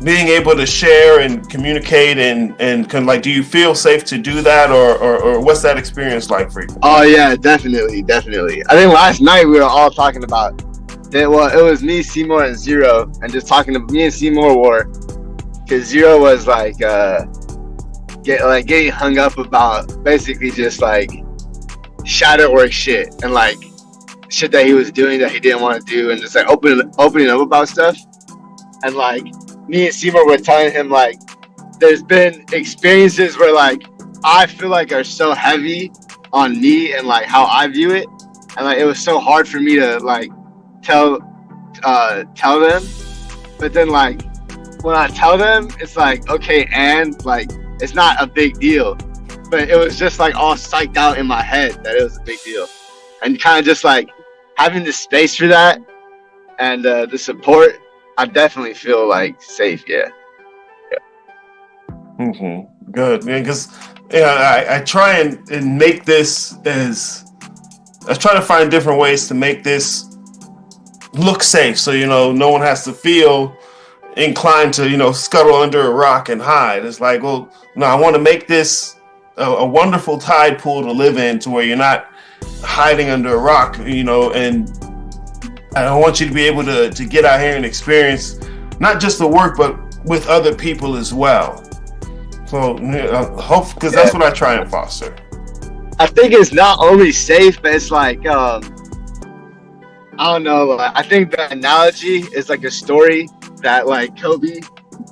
being able to share and communicate and can, like, do you feel safe to do that, or what's that experience like for you? Oh yeah, definitely. I think last night we were all talking about that. Well, it was me, Seymour, and Zero, and just talking to me and Seymour were, because Zero was like getting hung up about basically just like shadow work shit and like shit that he was doing that he didn't want to do, and just like opening up about stuff. And like me and Seymour were telling him like there's been experiences where like I feel like are so heavy on me and like how I view it, and like it was so hard for me to like tell them, but then like when I tell them it's like okay, and like it's not a big deal, but it was just like all psyched out in my head that it was a big deal, and kind of just like having the space for that and the support, I definitely feel like safe. Yeah. Good, man. Because I try and make this as I try to find different ways to make this look safe, so no one has to feel inclined to scuttle under a rock and hide. It's like, well, no, I want to make this a wonderful tide pool to live in, to where you're not hiding under a rock, and I want you to be able to get out here and experience not just the work, but with other people as well. So hope, because that's what I try and foster. I think it's not only safe, but it's like I don't know. Like, I think the analogy is like a story that like Kobe,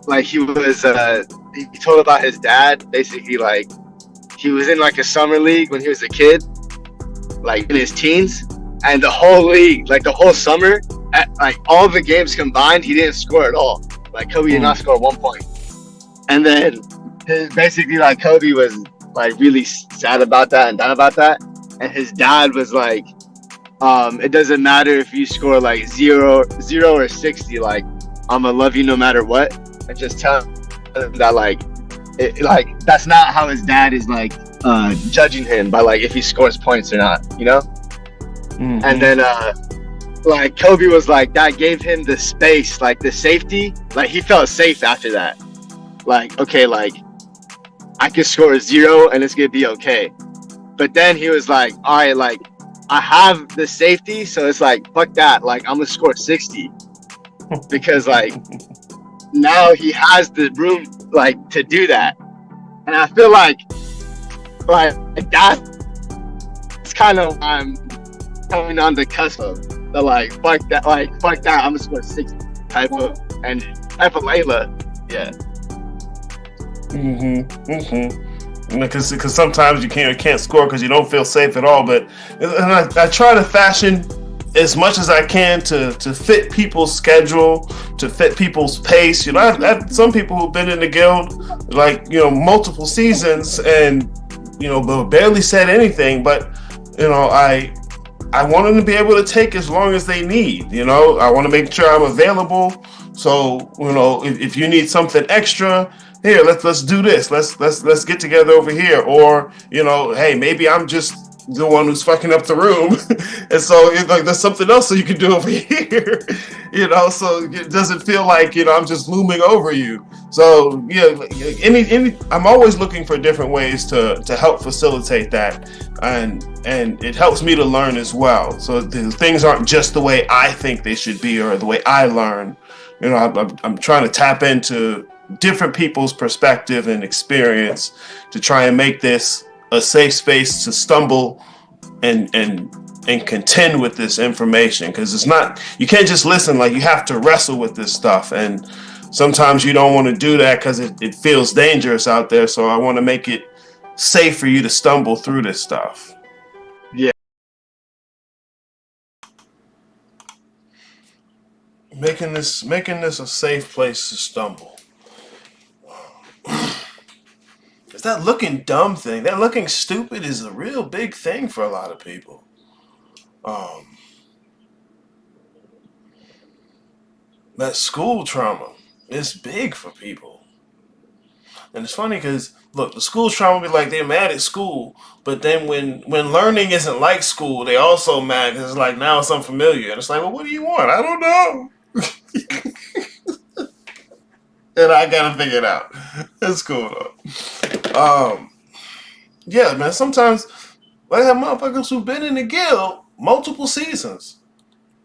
like he told about his dad. Basically, like he was in like a summer league when he was a kid, like in his teens, and the whole league, like the whole summer, like all the games combined, he didn't score at all. Like Kobe did not score 1 point. And then basically like Kobe was like really sad about that and down about that. And his dad was like, it doesn't matter if you score like zero or 60, like I'm gonna love you no matter what. And just tell him that like that's not how his dad is like judging him by like if he scores points or not, Mm-hmm. And then like Kobe was like, that gave him the space, like the safety, like he felt safe after that. Like, okay, like I could score a 0 and it's gonna be okay. But then he was like, all right, like I have the safety, so it's like fuck that, like I'm gonna score 60 because like now he has the room like to do that. And I feel like that's kind of I'm coming on the cusp of the like fuck that, I'm gonna score 60 type of Layla. Yeah. Because sometimes you can't score because you don't feel safe at all. But I try to fashion as much as I can to fit people's schedule, to fit people's pace. I've had some people who've been in the guild like multiple seasons and barely said anything. But I want them to be able to take as long as they need. I want to make sure I'm available. So if you need something extra, here, let's do this. Let's get together over here. Or hey, maybe I'm just the one who's fucking up the room, and so like there's something else that you can do over here. So it doesn't feel like I'm just looming over you. So I'm always looking for different ways to help facilitate that, and it helps me to learn as well. So the things aren't just the way I think they should be or the way I learn. I'm trying to tap into different people's perspective and experience to try and make this a safe space to stumble and contend with this information, because it's not, you can't just listen, like you have to wrestle with this stuff, and sometimes you don't want to do that because it feels dangerous out there. So I want to make it safe for you to stumble through this stuff. Yeah. Making this a safe place to stumble. That looking dumb thing, that looking stupid is a real big thing for a lot of people. That school trauma is big for people. And it's funny because, look, the school trauma be like they're mad at school, but then when learning isn't like school, they also mad because it's like now it's unfamiliar. And it's like, well, what do you want? I don't know. And I gotta figure it out. It's cool though. Yeah, man. Sometimes I have motherfuckers who've been in the guild multiple seasons,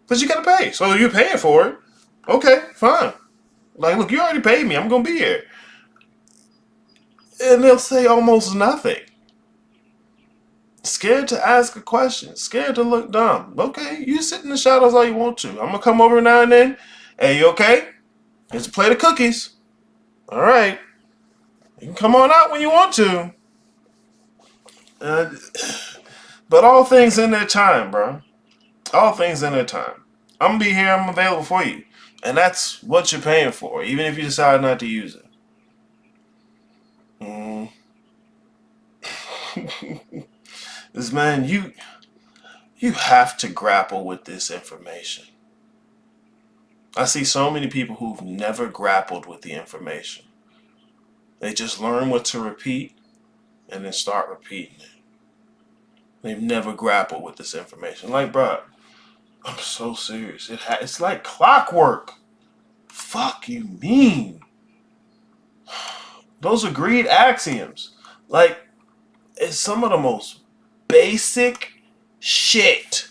but you gotta pay. So you're paying for it. Okay, fine. Like, look, you already paid me. I'm gonna be here. And they'll say almost nothing. Scared to ask a question. Scared to look dumb. Okay, you sit in the shadows all you want to. I'm gonna come over now and then. Hey, you okay? Here's a plate of cookies. All right. You can come on out when you want to. But all things in their time, bro. All things in their time. I'm gonna be here. I'm available for you. And that's what you're paying for, even if you decide not to use it. This man, you have to grapple with this information. I see so many people who've never grappled with the information. They just learn what to repeat and then start repeating it. They've never grappled with this information. Like, bro, I'm so serious. It's like clockwork. Fuck you mean? Those are greed axioms. Like, is some of the most basic shit.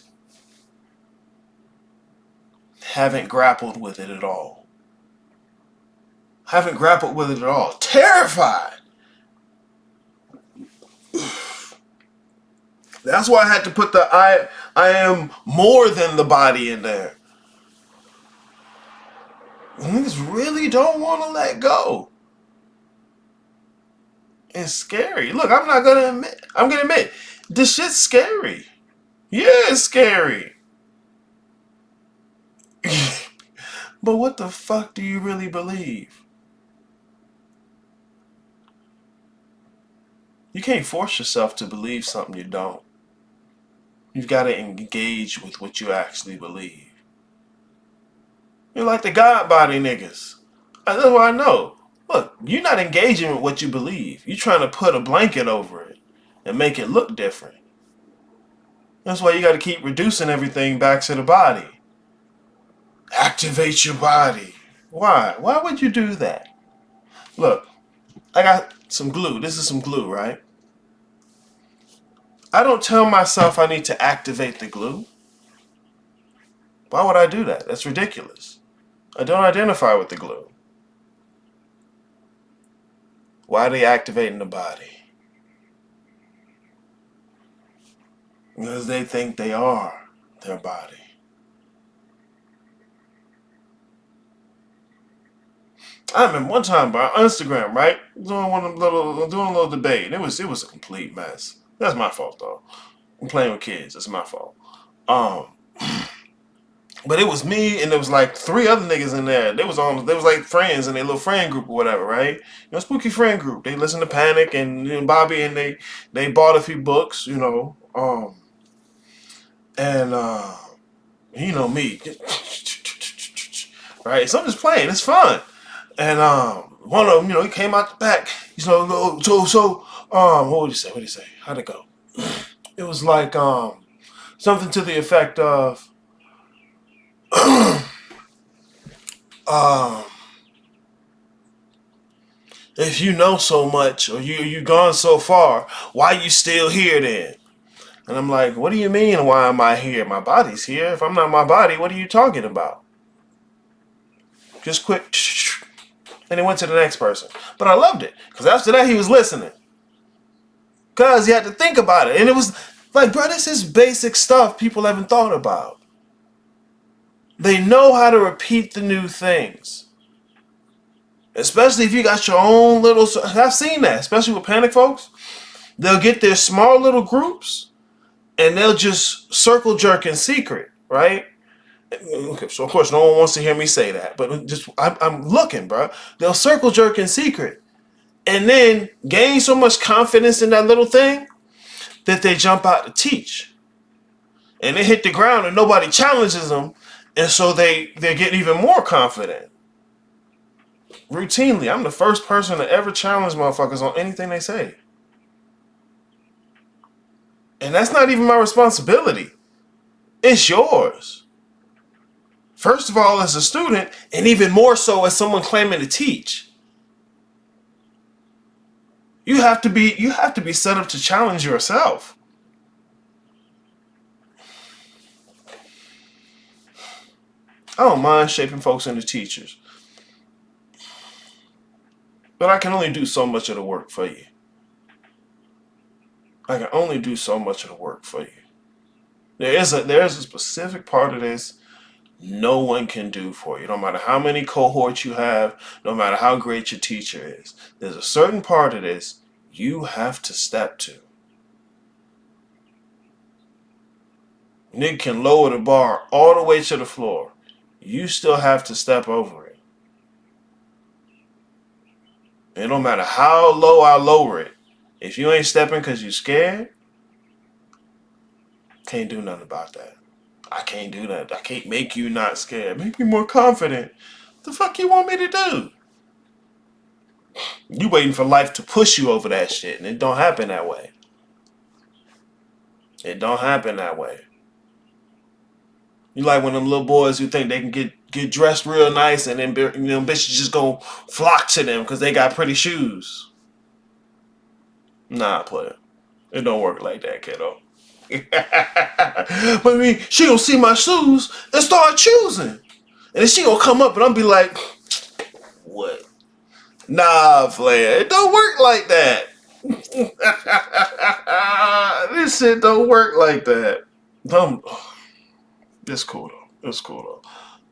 Haven't grappled with it at all. Haven't grappled with it at all. Terrified. That's why I had to put the I am more than the body in there. Niggas really don't want to let go. It's scary. Look, I'm gonna admit, this shit's scary. Yeah, it's scary. But what the fuck do you really believe? You can't force yourself to believe something you don't. You've got to engage with what you actually believe. You're like the God body niggas. That's what I know. Look, you're not engaging with what you believe. You're trying to put a blanket over it and make it look different. That's why you got to keep reducing everything back to the body. Activate your body. Why? Why would you do that? Look, I got some glue. This is some glue, right? I don't tell myself I need to activate the glue. Why would I do that? That's ridiculous. I don't identify with the glue. Why are they activating the body? Because they think they are their body. I remember one time on Instagram, right? Doing a little debate. It was a complete mess. That's my fault though. I'm playing with kids. It's my fault. But it was me and there was like 3 other niggas in there. They was like friends in their little friend group or whatever, right? Spooky friend group. They listen to Panic and Bobby and they bought a few books, and you know me, right? So I'm just playing. It's fun. And one of them, he came out the back. What would he say? What did he say? How'd it go? It was like something to the effect of if you know so much or you gone so far, why you still here then? And I'm like, what do you mean, why am I here? My body's here. If I'm not my body, what are you talking about? Just quick. And he went to the next person. But I loved it. Because after that, he was listening. Because he had to think about it. And it was like, bro, this is basic stuff people haven't thought about. They know how to repeat the new things. Especially if you got your own little... I've seen that. Especially with Panic folks. They'll get their small little groups. And they'll just circle jerk in secret. Right? Okay, so of course no one wants to hear me say that, but just I'm looking, bro. They'll circle jerk in secret, and then gain so much confidence in that little thing that they jump out to teach, and they hit the ground and nobody challenges them, and so they get even more confident. Routinely, I'm the first person to ever challenge motherfuckers on anything they say, and that's not even my responsibility. It's yours. First of all, as a student, and even more so as someone claiming to teach. You have to be set up to challenge yourself. I don't mind shaping folks into teachers. But I can only do so much of the work for you. I can only do so much of the work for you. There is a specific part of this no one can do for you. No matter how many cohorts you have, no matter how great your teacher is, there's a certain part of this you have to step to. Nigga can lower the bar all the way to the floor. You still have to step over it. And no matter how low I lower it, if you ain't stepping because you're scared, can't do nothing about that. I can't do that. I can't make you not scared. Make me more confident. What the fuck you want me to do? You waiting for life to push you over that shit, and it don't happen that way. It don't happen that way. You like one of them little boys who think they can get dressed real nice, and then bitches just go flock to them because they got pretty shoes. Nah, player. It don't work like that, kiddo. But I mean, she gonna see my shoes and start choosing. And then she gonna come up and I'll be like, what? Nah, player, it don't work like that. This shit don't work like that. It's cool though. It's cool though.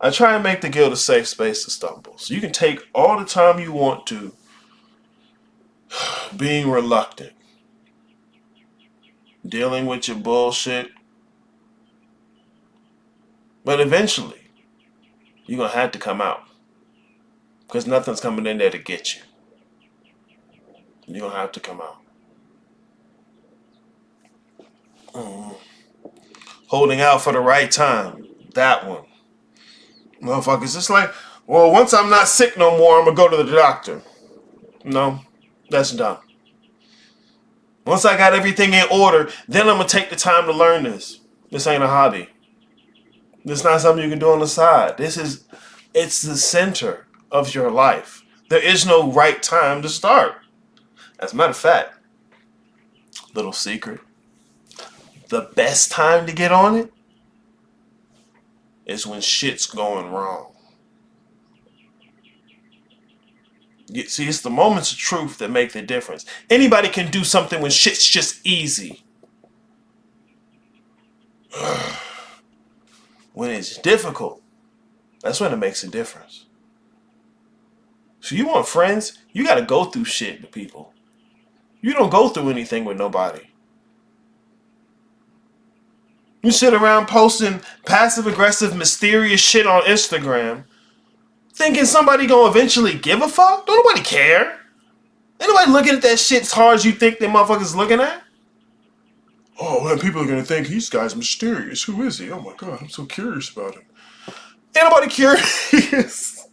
I try and make the guild a safe space to stumble. So you can take all the time you want to being reluctant, dealing with your bullshit. But eventually, you're going to have to come out. Because nothing's coming in there to get you. You're going to have to come out. Holding out for the right time. That one. Motherfuckers, it's like, well, once I'm not sick no more, I'm going to go to the doctor. No, that's done. Once I got everything in order, then I'm going to take the time to learn this. This ain't a hobby. This is not something you can do on the side. It's the center of your life. There is no right time to start. As a matter of fact, little secret, the best time to get on it is when shit's going wrong. See, it's the moments of truth that make the difference. Anybody can do something when shit's just easy. When it's difficult, that's when it makes a difference. So you want friends, you got to go through shit with people. You don't go through anything with nobody. You sit around posting passive-aggressive, mysterious shit on Instagram, thinking somebody gonna eventually give a fuck? Don't nobody care. Ain't nobody looking at that shit as hard as you think them motherfuckers looking at. Oh, man, people are gonna think this guy's mysterious. Who is he? Oh my god, I'm so curious about him. Ain't nobody curious.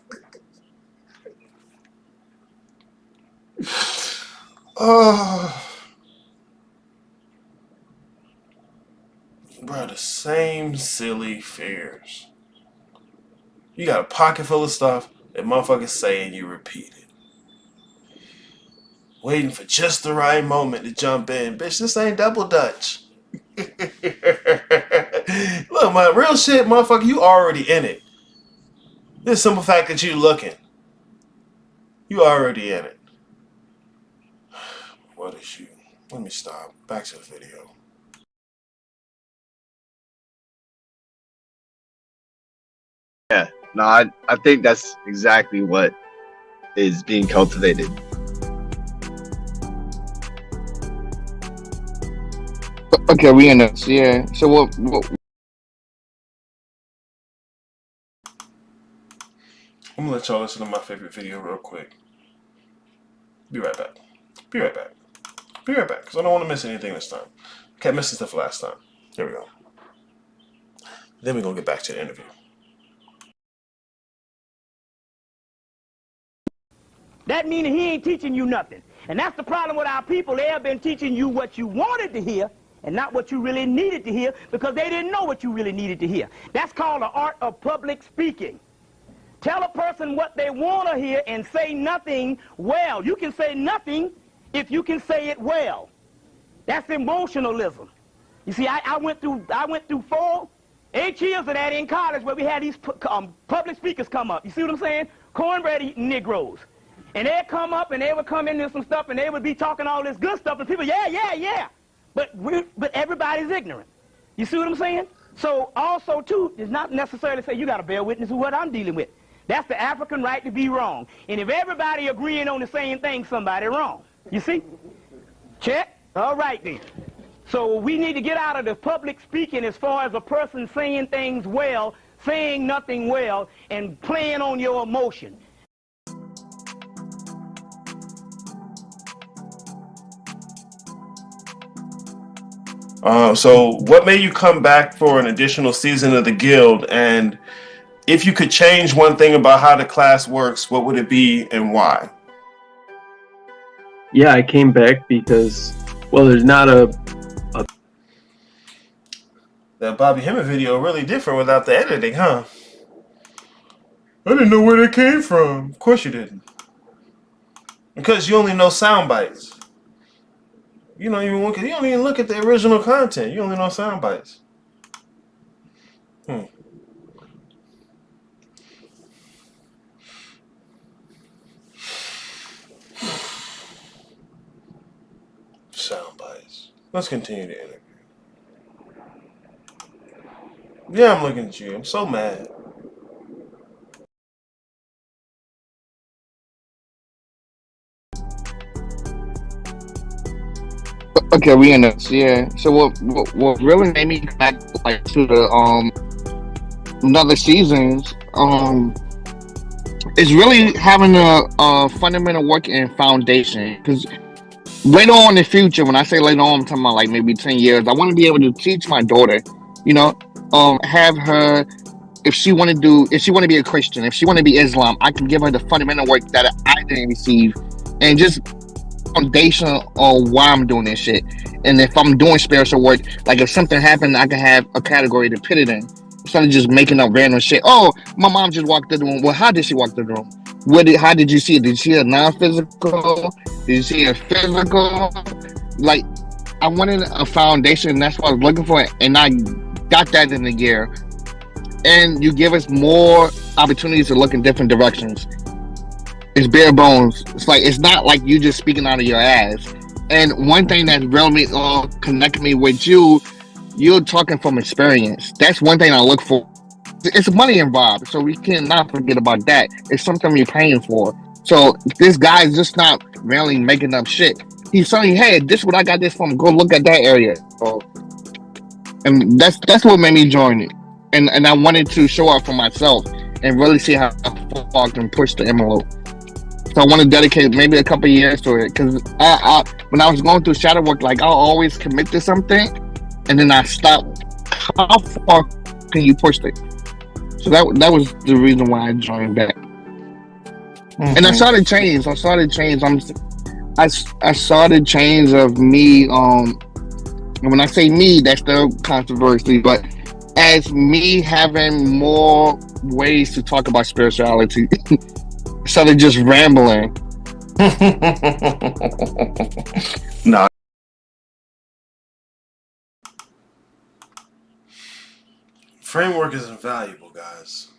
Bro, the same silly fears. You got a pocket full of stuff that motherfuckers say and you repeat it. Waiting for just the right moment to jump in. Bitch, this ain't double dutch. Look, my real shit, motherfucker, you already in it. This simple fact that you looking. You already in it. What is you? Let me stop. Back to the video. Yeah, no, I think that's exactly what is being cultivated. Okay, we in this. Yeah. So what? I'm gonna let y'all listen to my favorite video real quick. Be right back. Be right back. Be right back, because I don't want to miss anything this time. Kept missing stuff last time. Here we go. Then we're gonna get back to the interview. That means he ain't teaching you nothing. And that's the problem with our people. They have been teaching you what you wanted to hear and not what you really needed to hear because they didn't know what you really needed to hear. That's called the art of public speaking. Tell a person what they want to hear and say nothing well. You can say nothing if you can say it well. That's emotionalism. You see, I went through 8 years of that in college where we had these public speakers come up. You see what I'm saying? Cornbread eating Negroes. And they'd come up and they would come into some stuff and they would be talking all this good stuff and people, yeah. But everybody's ignorant. You see what I'm saying? So also, too, it's not necessarily say you got to bear witness with what I'm dealing with. That's the African right to be wrong. And if everybody agreeing on the same thing, somebody wrong. You see? Check? All right, then. So we need to get out of the public speaking as far as a person saying things well, saying nothing well, and playing on your emotion. So what made you come back for an additional season of the Guild? And if you could change one thing about how the class works, what would it be and why? Yeah, I came back because, well, there's not That Bobby Hemmett video really different without the editing, huh? I didn't know where that came from. Of course you didn't. Because you only know sound bites. You don't even look at the original content. You only know sound bites. Sound bites. Let's continue the interview. Yeah, I'm looking at you. I'm so mad. Okay, we in this. Yeah. So what really made me come back like to the another seasons is really having a fundamental work and foundation. Because later on in the future, when I say later on, I'm talking about like maybe 10 years. I want to be able to teach my daughter. You know, have her if she want to be a Christian, if she want to be Islam, I can give her the fundamental work that I didn't receive, and just foundation on why I'm doing this shit. And if I'm doing spiritual work, like if something happened, I can have a category to put it in instead of just making up random shit. Oh, my mom just walked in the room. Well, how did she walk in the room? How did you see it? Did you see a non-physical? Did you see a physical? Like, I wanted a foundation, and that's what I was looking for, and I got that in the year. And you give us more opportunities to look in different directions. It's bare bones. It's like it's not like you just speaking out of your ass. And one thing that really connected me with you, you're talking from experience. That's one thing I look for. It's money involved, so we cannot forget about that. It's something we're paying for. So this guy's just not really making up shit. He's saying, "Hey, this is what I got this from. Go look at that area." So, and that's what made me join it. And I wanted to show up for myself and really see how far I can push the envelope. So I want to dedicate maybe a couple of years to it because when I was going through shadow work, like I'll always commit to something and then I stop. How far can you push it? So that was the reason why I joined back. And I started change. I started change of me. And when I say me, that's the controversy, but as me having more ways to talk about spirituality instead of just rambling. Nah. Framework is invaluable, guys.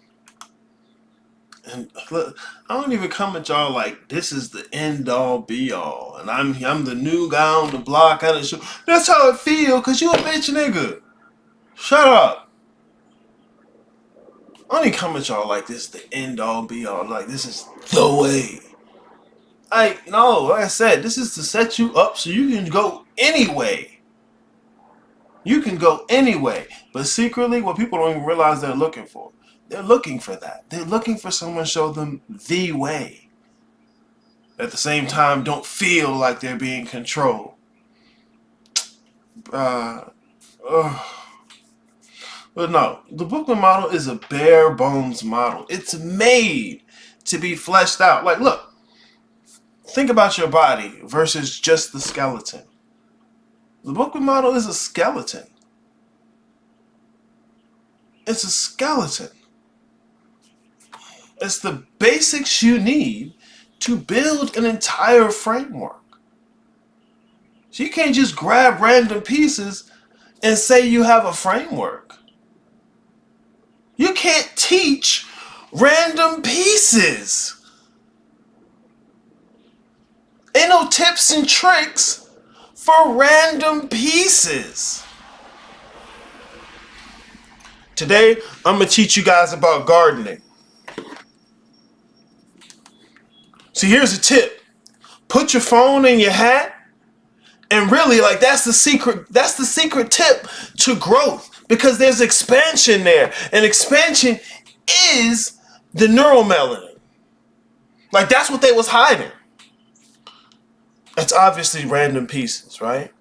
And look, I don't even come at y'all like this is the end all be all, and I'm the new guy on the block. That's how it feel, cause you a bitch nigga. Shut up. I don't even come at y'all like this is the end all be all. Like this is the way. No, like I said, this is to set you up so you can go anyway. You can go anyway. But secretly, what people don't even realize they're looking for. They're looking for that. They're looking for someone to show them the way. At the same time, don't feel like they're being controlled. But no, the Bookman model is a bare bones model. It's made to be fleshed out. Like, look, think about your body versus just the skeleton. The Bookman model is a skeleton. It's a skeleton. It's the basics you need to build an entire framework. So you can't just grab random pieces and say you have a framework. You can't teach random pieces. Ain't no tips and tricks for random pieces. Today, I'm going to teach you guys about gardening. See, here's a tip. Put your phone in your hat, and really, like, that's the secret tip to growth, because there's expansion there, and expansion is the neuromelanin. Like, that's what they was hiding. It's obviously random pieces, right?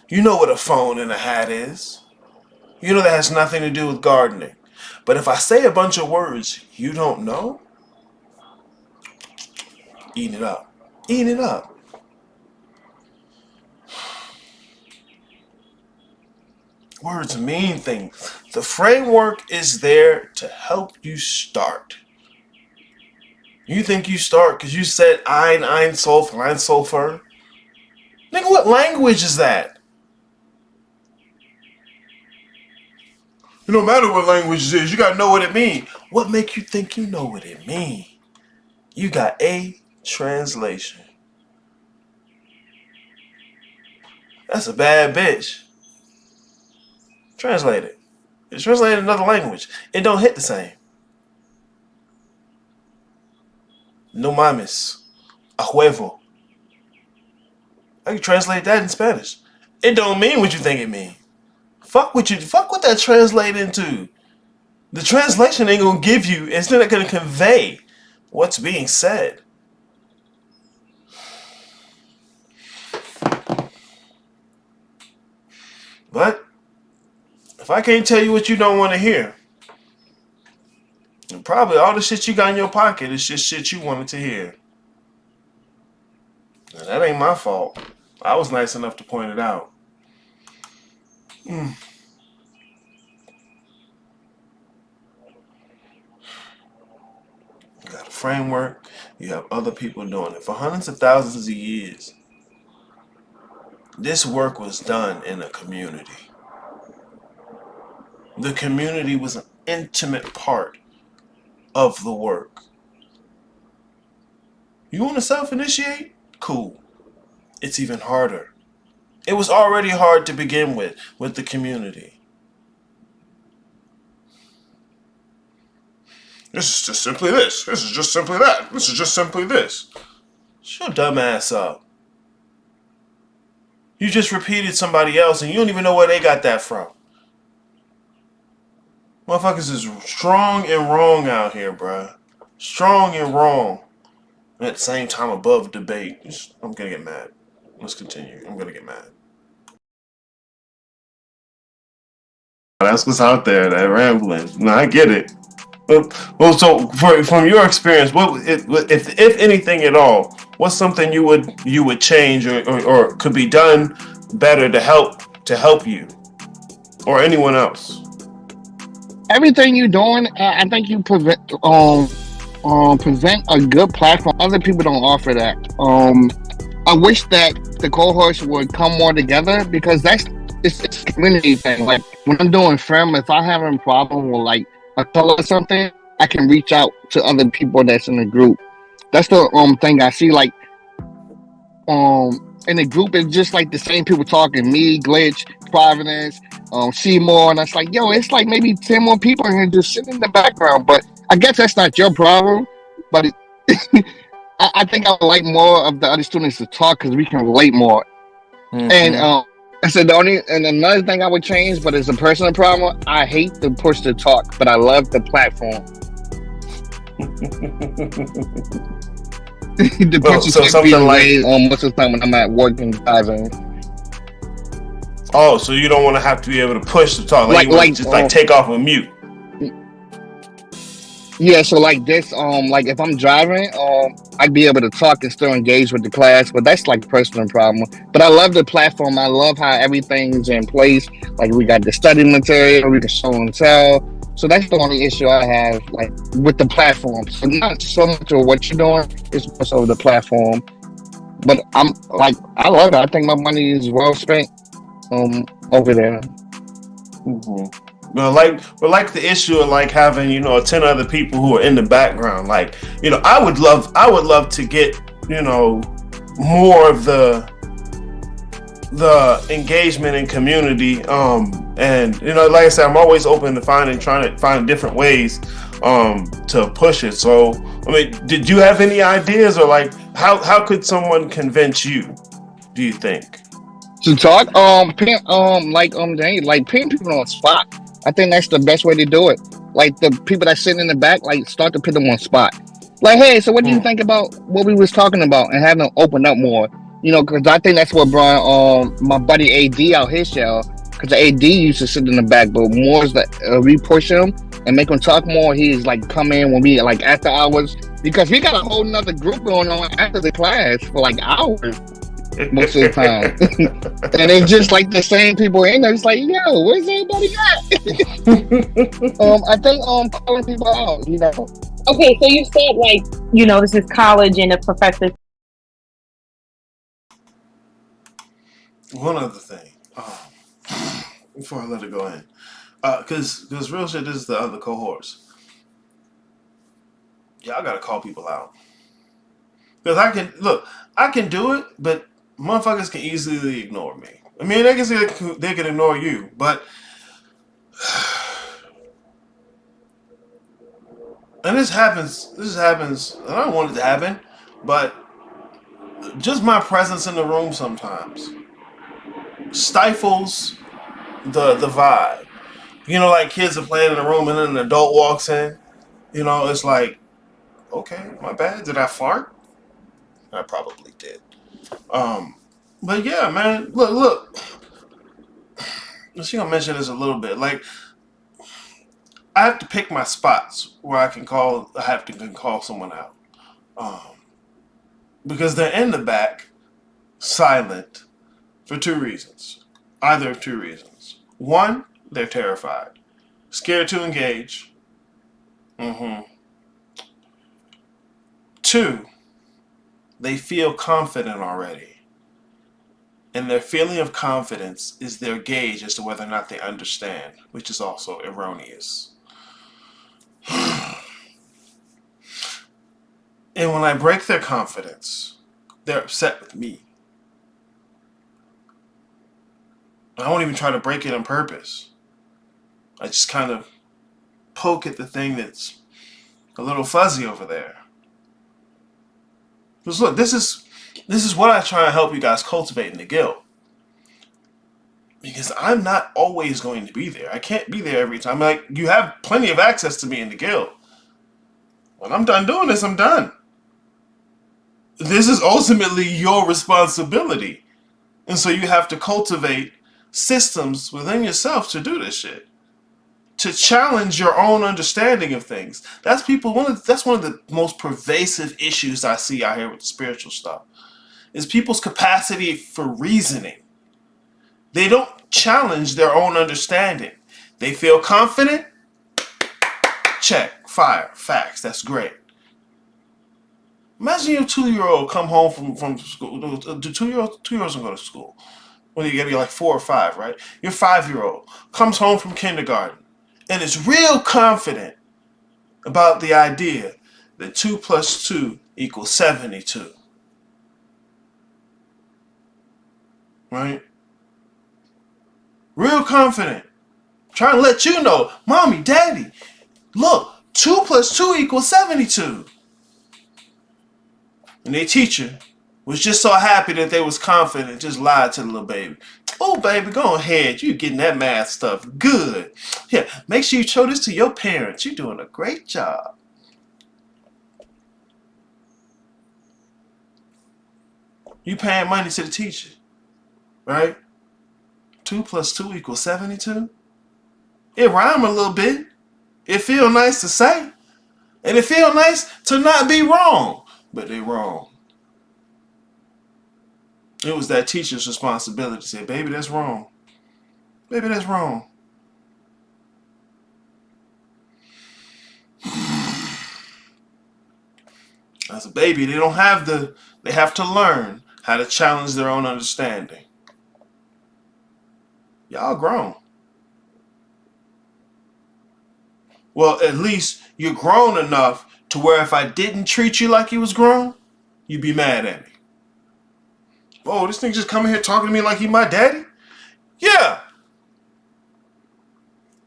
You know what a phone and a hat is. You know that has nothing to do with gardening. But if I say a bunch of words you don't know, eat it up. Eat it up. Words mean things. The framework is there to help you start. You think you start because you said ein, sulfur. Nigga, what language is that? No matter what language it is, you gotta know what it means. What make you think you know what it means? You got a translation. That's a bad bitch. Translate it. It's translated in another language. It don't hit the same. No mames. A huevo. I can translate that in Spanish. It don't mean what you think it mean. Fuck what that translate into. The translation ain't gonna give you, it's not gonna convey what's being said. But if I can't tell you what you don't want to hear, then probably all the shit you got in your pocket is just shit you wanted to hear. And that ain't my fault. I was nice enough to point it out. You got a framework. You have other people doing it for hundreds of thousands of years. This work was done in a community. The community was an intimate part of the work. You want to self-initiate? Cool. It's even harder. It was already hard to begin with the community. This is just simply this. This is just simply that. This is just simply this. Shut your dumb ass up. You just repeated somebody else and you don't even know where they got that from. Motherfuckers is strong and wrong out here, bruh. Strong and wrong. And at the same time above debate. I'm gonna get mad. Let's continue. I'm gonna get mad. That's what's out there, that rambling. No, I get it. Well, so from your experience, if anything at all, what's something you would change or could be done better to help you or anyone else? Everything you're doing, I think you present a good platform. Other people don't offer that. I wish that the cohorts would come more together because it's a community thing. Like when I'm doing film, if I have a problem with like a color or something, I can reach out to other people that's in the group. That's the thing I see. Like in the group, it's just like the same people talking. Me, Glitch, Providence, Seymour, and it's like, yo, it's like maybe 10 more people in here just sitting in the background. But I guess that's not your problem. But I think I would like more of the other students to talk because we can relate more. Mm-hmm. And I said and another thing I would change, but it's a personal problem. I hate the push to talk, but I love the platform. The push to talk something like most of the time when I'm at work and driving. Oh, so you don't want to have to be able to push to talk, like take off a mute. Yeah, so like this, like if I'm driving, I'd be able to talk and still engage with the class, but that's like a personal problem. But I love the platform. I love how everything's in place. Like we got the study material, we can show and tell. So that's the only issue I have, like with the platform. So not so much of what you're doing, it's just over the platform. But I'm like, I love it. I think my money is well spent over there. Mm-hmm. But like the issue of like having 10 other people who are in the background. Like I would love to get more of the engagement and community. And like I said, I'm always open to trying to find different ways to push it. So I mean, did you have any ideas or like how could someone convince you? Do you think to talk? Pin people on the spot. I think that's the best way to do it. Like the people that sit in the back, like start to put them on spot. Like, hey, so what do you think about what we was talking about, and have them open up more? Because I think that's what brought my buddy AD out his shell. Because the AD used to sit in the back, but more is that we push him and make him talk more. He's like come in when we like after hours, because we got a whole nother group going on after the class for like hours. Most of the time. And it's just like the same people in there. It's like, yo, where's everybody at? I think calling people out, Okay, so you said like, this is college and a professor. one other thing. Before I let it go in, because real shit, this is the other cohorts. Y'all gotta call people out. Because I can do it, but motherfuckers can easily ignore me. I mean, they can say they can ignore you, but and this happens, and I don't want it to happen, but just my presence in the room sometimes stifles the vibe. You know, like kids are playing in the room and then an adult walks in. You know, it's like, okay, my bad. Did I fart? I probably did. But yeah, man, look. She gonna mention this a little bit. Like, I have to pick my spots where I can call someone out. Because they're in the back, silent, for two reasons. Either of two reasons. One, they're terrified, scared to engage. Two, they feel confident already. And their feeling of confidence is their gauge as to whether or not they understand, which is also erroneous. And when I break their confidence, they're upset with me. I won't even try to break it on purpose. I just kind of poke at the thing that's a little fuzzy over there. Because look, this is what I try to help you guys cultivate in the guild. Because I'm not always going to be there. I can't be there every time. Like, you have plenty of access to me in the guild. When I'm done doing this, I'm done. This is ultimately your responsibility. And so you have to cultivate systems within yourself to do this shit. To challenge your own understanding of things. That's one of the most pervasive issues I see out here with the spiritual stuff. Is people's capacity for reasoning. They don't challenge their own understanding. They feel confident. Check. Fire. Facts. That's great. Imagine your 2-year-old come home from school. The 2-year-olds don't go to school. When you gotta be like 4 or 5, right? Your 5-year-old comes home from kindergarten and is real confident about the idea that 2 plus 2 equals 72. Right? Real confident. Trying to let you know, Mommy, Daddy, look, 2 plus 2 equals 72. And their teacher was just so happy that they was confident, just lied to the little baby. Oh, baby, go ahead. You getting that math stuff good. Here, make sure you show this to your parents. You're doing a great job. You paying money to the teacher, right? 2 plus 2 equals 72. It rhyme a little bit. It feel nice to say. And it feel nice to not be wrong. But they wrong. It was that teacher's responsibility to say, baby, that's wrong. Baby, that's wrong. As a baby, they have to learn how to challenge their own understanding. Y'all grown. Well, at least you're grown enough to where if I didn't treat you like you was grown, you'd be mad at me. Oh, this thing just coming here talking to me like he my daddy? Yeah.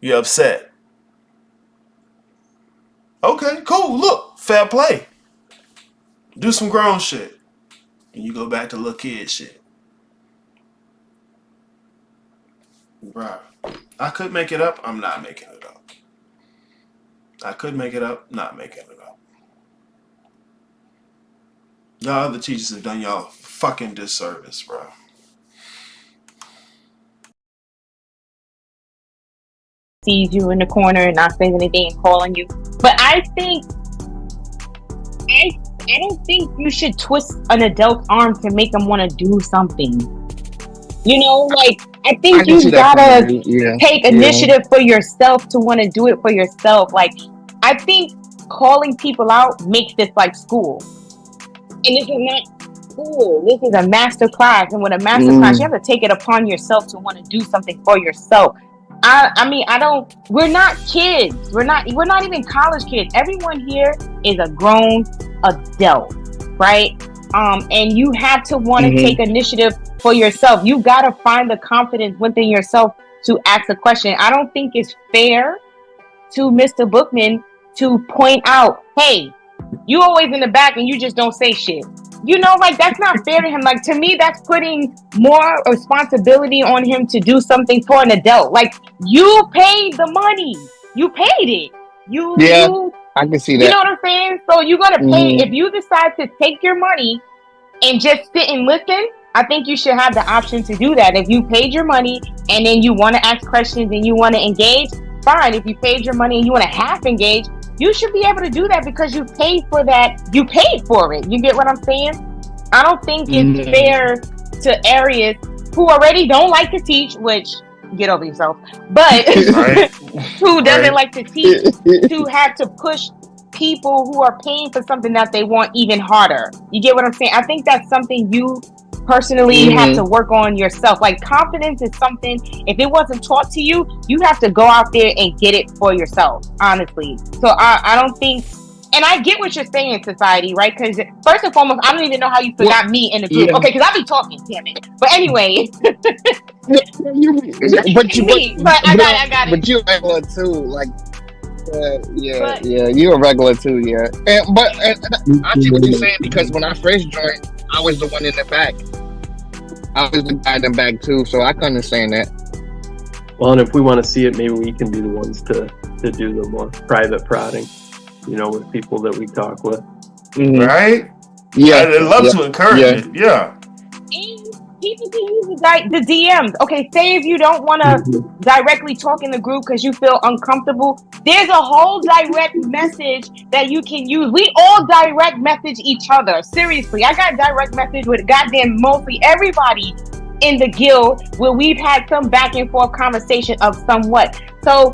You're upset. Okay, cool. Look, fair play. Do some grown shit. And you go back to little kid shit. Right. I could make it up. I'm not making it up. I could make it up. Not making it up. Y'all other teachers have done y'all fucking disservice, bro. Sees you in the corner and not saying anything and calling you. But I don't think you should twist an adult's arm to make them want to do something. You know, like, I think you gotta take initiative for yourself to want to do it for yourself. Like, I think calling people out makes this like school. And this is not school. This is a master class, and with a master class, you have to take it upon yourself to want to do something for yourself. I mean, I don't. We're not kids. We're not even college kids. Everyone here is a grown adult, right? And you have to want to take initiative for yourself. You got to find the confidence within yourself to ask a question. I don't think it's fair to Mr. Bookman to point out, hey, you always in the back and you just don't say shit. You know, like, that's not fair to him. Like, to me, that's putting more responsibility on him to do something for an adult. Like, you paid the money. You paid it. I can see that. You know what I'm saying? So you're going to pay. If you decide to take your money and just sit and listen, I think you should have the option to do that. If you paid your money and then you want to ask questions and you want to engage, fine. If you paid your money and you want to half engage, you should be able to do that because you paid for that. You paid for it. You get what I'm saying? I don't think it's fair to areas who already don't like to teach, which, get over yourself, but who doesn't like to teach, to have to push people who are paying for something that they want even harder. You get what I'm saying? I think that's something you personally have to work on yourself. Like, confidence is something, if it wasn't taught to you, you have to go out there and get it for yourself, honestly. So I don't think, and I get what you're saying, society, right? Because first and foremost, I don't even know how you forgot me in the group. Okay, because I'll be talking, damn it. But anyway. I got it. But you're regular too, like, you're a regular too, And I see what you're saying, because when I first joined, I was the one in the back. I was the guy in the back too, so I can understand that. Well, and if we want to see it, maybe we can be the ones to do the more private prodding, you know, with people that we talk with. Right? Yeah. I'd love to encourage it. Yeah. And people can use the DMs. Okay, say if you don't want to directly talk in the group because you feel uncomfortable, there's a whole direct message that you can use. We all direct message each other. Seriously, I got direct message with goddamn mostly everybody in the guild where we've had some back and forth conversation of somewhat. So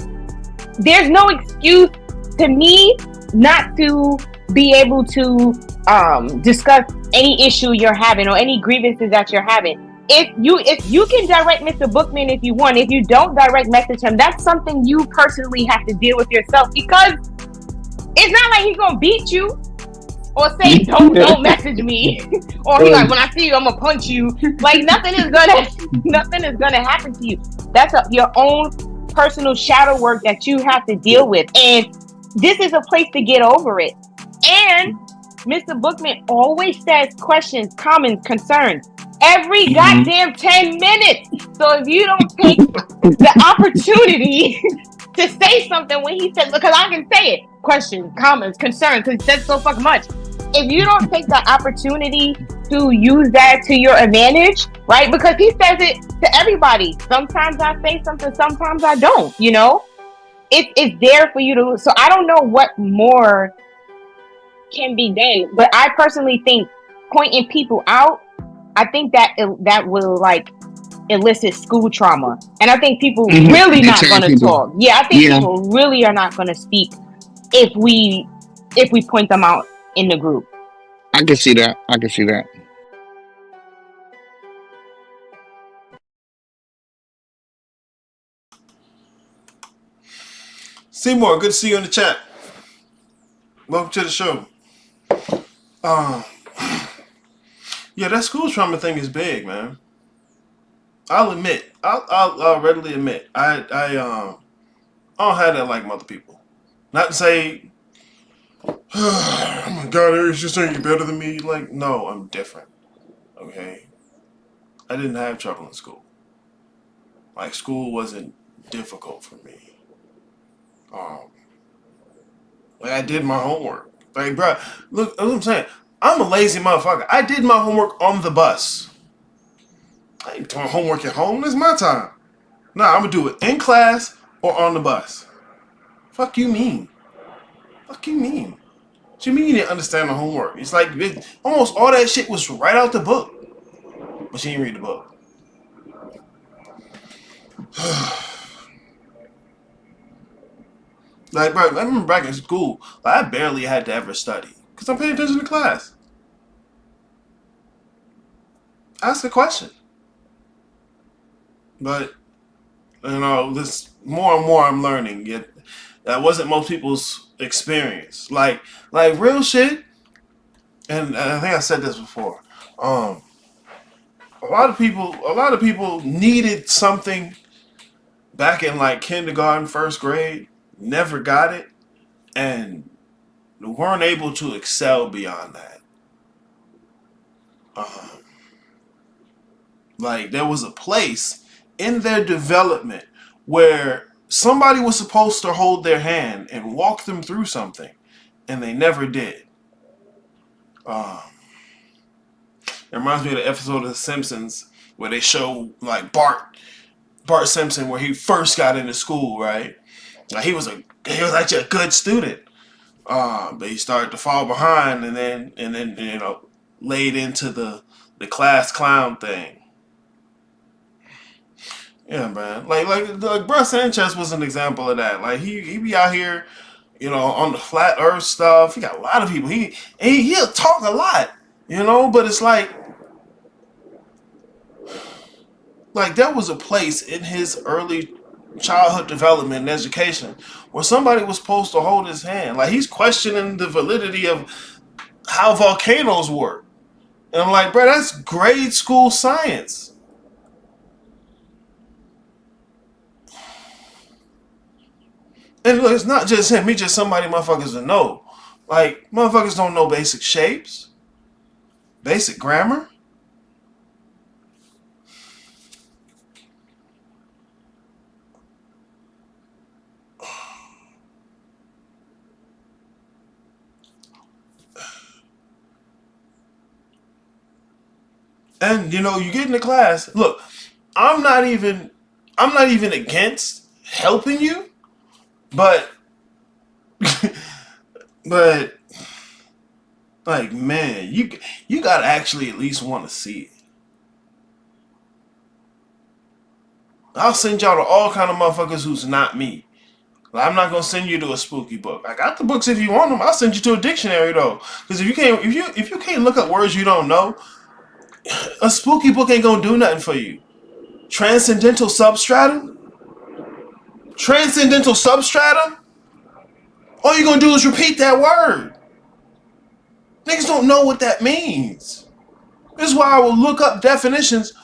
there's no excuse to me not to be able to discuss any issue you're having or any grievances that you're having. If you can direct Mr. Bookman if you want. If you don't direct message him, that's something you personally have to deal with yourself, because it's not like he's gonna beat you or say don't message me or he like, when I see you I'm gonna punch you. Like, nothing is gonna happen to you. That's your own personal shadow work that you have to deal with, and this is a place to get over it. And Mr. Bookman always says questions, comments, concerns every goddamn 10 minutes. So if you don't take the opportunity to say something when he says, because I can say it, questions, comments, concerns, because he says so fucking much. If you don't take the opportunity to use that to your advantage, right? Because he says it to everybody. Sometimes I say something, sometimes I don't, you know? It's there for you to, so I don't know what more can be done, but I personally think pointing people out, I think that will like elicit school trauma, and I think people really not going to talk. Yeah, I think people really are not going to speak if we point them out in the group. I can see that. Seymour, good to see you in the chat. Welcome to the show. Yeah, that school trauma thing is big, man. I'll admit. I'll readily admit. I don't have that like other people. Not to say, oh my God, Eric's just saying you're better than me. Like, no, I'm different. Okay? I didn't have trouble in school. Like, school wasn't difficult for me. Like, I did my homework. Like, bro, look what I'm saying. I'm a lazy motherfucker. I did my homework on the bus. I ain't doing homework at home. This is my time. Nah, I'm gonna do it in class or on the bus. Fuck you mean? What you mean you didn't understand the homework? It's like almost all that shit was right out the book. But she didn't read the book. Like, bro, I remember back in school, like, I barely had to ever study because I'm paying attention to class. ask the question. But this more and more I'm learning. Yet that wasn't most people's experience. Like real shit. And I think I said this before. A lot of people needed something back in like kindergarten, first grade, never got it, and weren't able to excel beyond that. Like there was a place in their development where somebody was supposed to hold their hand and walk them through something, and they never did. It reminds me of the episode of The Simpsons where they show like Bart Simpson where he first got into school, right? Like he was actually a good student, but he started to fall behind, and then laid into the class clown thing. Yeah, man. Like Bryce Sanchez was an example of that. Like he be out here, on the flat Earth stuff. He got a lot of people. He'll talk a lot, but it's like there was a place in his early childhood development and education where somebody was supposed to hold his hand. Like he's questioning the validity of how volcanoes work. And I'm like, bro, that's grade school science. And look, it's not just him. He's just somebody motherfuckers that know. Like, motherfuckers don't know basic shapes, basic grammar. And you get into class. Look, I'm not even against helping you, but like, man, you gotta actually at least want to see it. I'll send y'all to all kind of motherfuckers who's not me. Like, I'm not gonna send you to a spooky book. I got the books if you want them. I'll send you to a dictionary though, because if you can't look up words you don't know, a spooky book ain't gonna do nothing for you. Transcendental substratum. All you're gonna do is repeat that word. Niggas don't know what that means. This is why I will look up definitions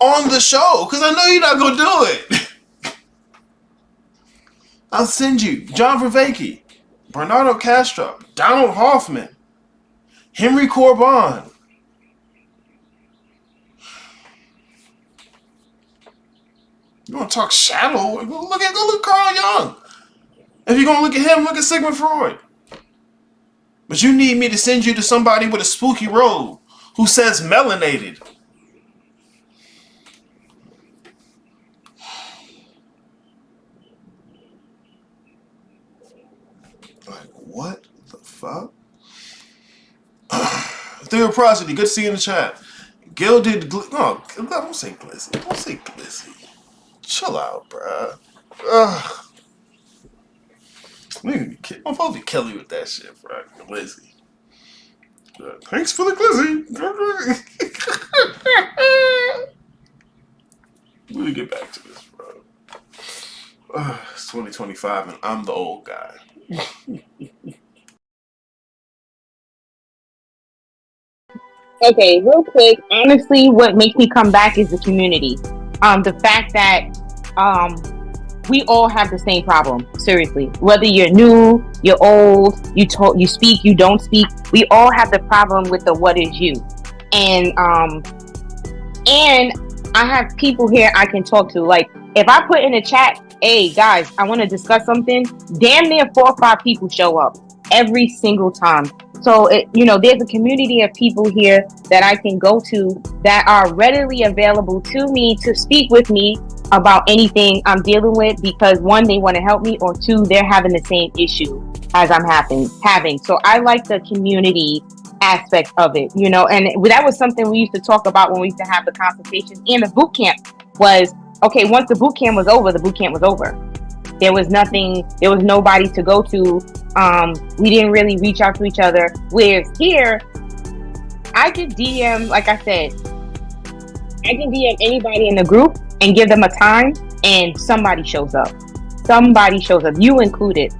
on the show, because I know you're not gonna do it. I'll send you John Vervaeke, Bernardo Castro, Donald Hoffman, Henry Corbin. You want to talk shadow? Go look at Carl Jung. If you're gonna look at him, look at Sigmund Freud. But you need me to send you to somebody with a spooky robe who says melanated. Like, what the fuck? Theoprosity, good to see you in the chat. Gilded, no, don't say glizzy. Don't say glizzy. Chill out, bruh. Ugh. I'm supposed to kill you with that shit, bro. Glizzy. Thanks for the glizzy. Let me get back to this, bro. It's 2025 and I'm the old guy. Okay, real quick. Honestly, what makes me come back is the community. The fact that we all have the same problem. Seriously, whether you're new, you're old, you speak, you don't speak. We all have the problem with the what is you, and I have people here I can talk to. Like if I put in a chat, hey guys, I want to discuss something. Damn near 4 or 5 people show up every single time. So there's a community of people here that I can go to that are readily available to me to speak with me about anything I'm dealing with, because 1, they want to help me, or 2, they're having the same issue as I'm having. So I like the community aspect of it, and that was something we used to talk about when we used to have the consultation in the boot camp. Was okay, once the boot camp was over, the boot camp was over. There was nobody to go to. We didn't really reach out to each other. Whereas here, I could DM, like I said, I can DM anybody in the group and give them a time, and somebody shows up. Somebody shows up, you included.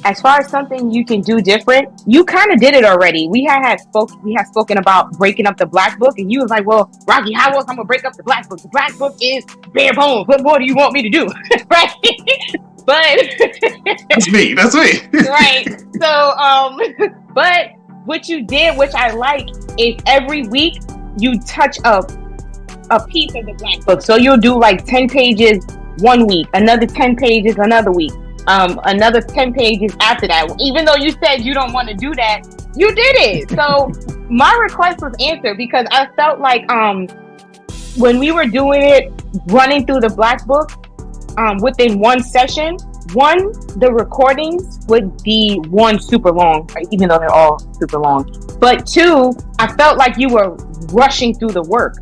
As far as something you can do different, you kind of did it already. We had spoken about breaking up the black book, and you was like, "Well, Rocky, how else I'm gonna break up the black book? The black book is bare bones. What more do you want me to do?" Right? But that's me. Right. So, but what you did, which I like, is every week you touch up a piece of the black book. So you'll do like 10 pages one week, another 10 pages another week, another 10 pages after that. Even though you said you don't want to do that, you did it. So my request was answered, because I felt like when we were doing it, running through the black book within one session, the recordings would be super long, even though they're all super long. But two, I felt like you were rushing through the work.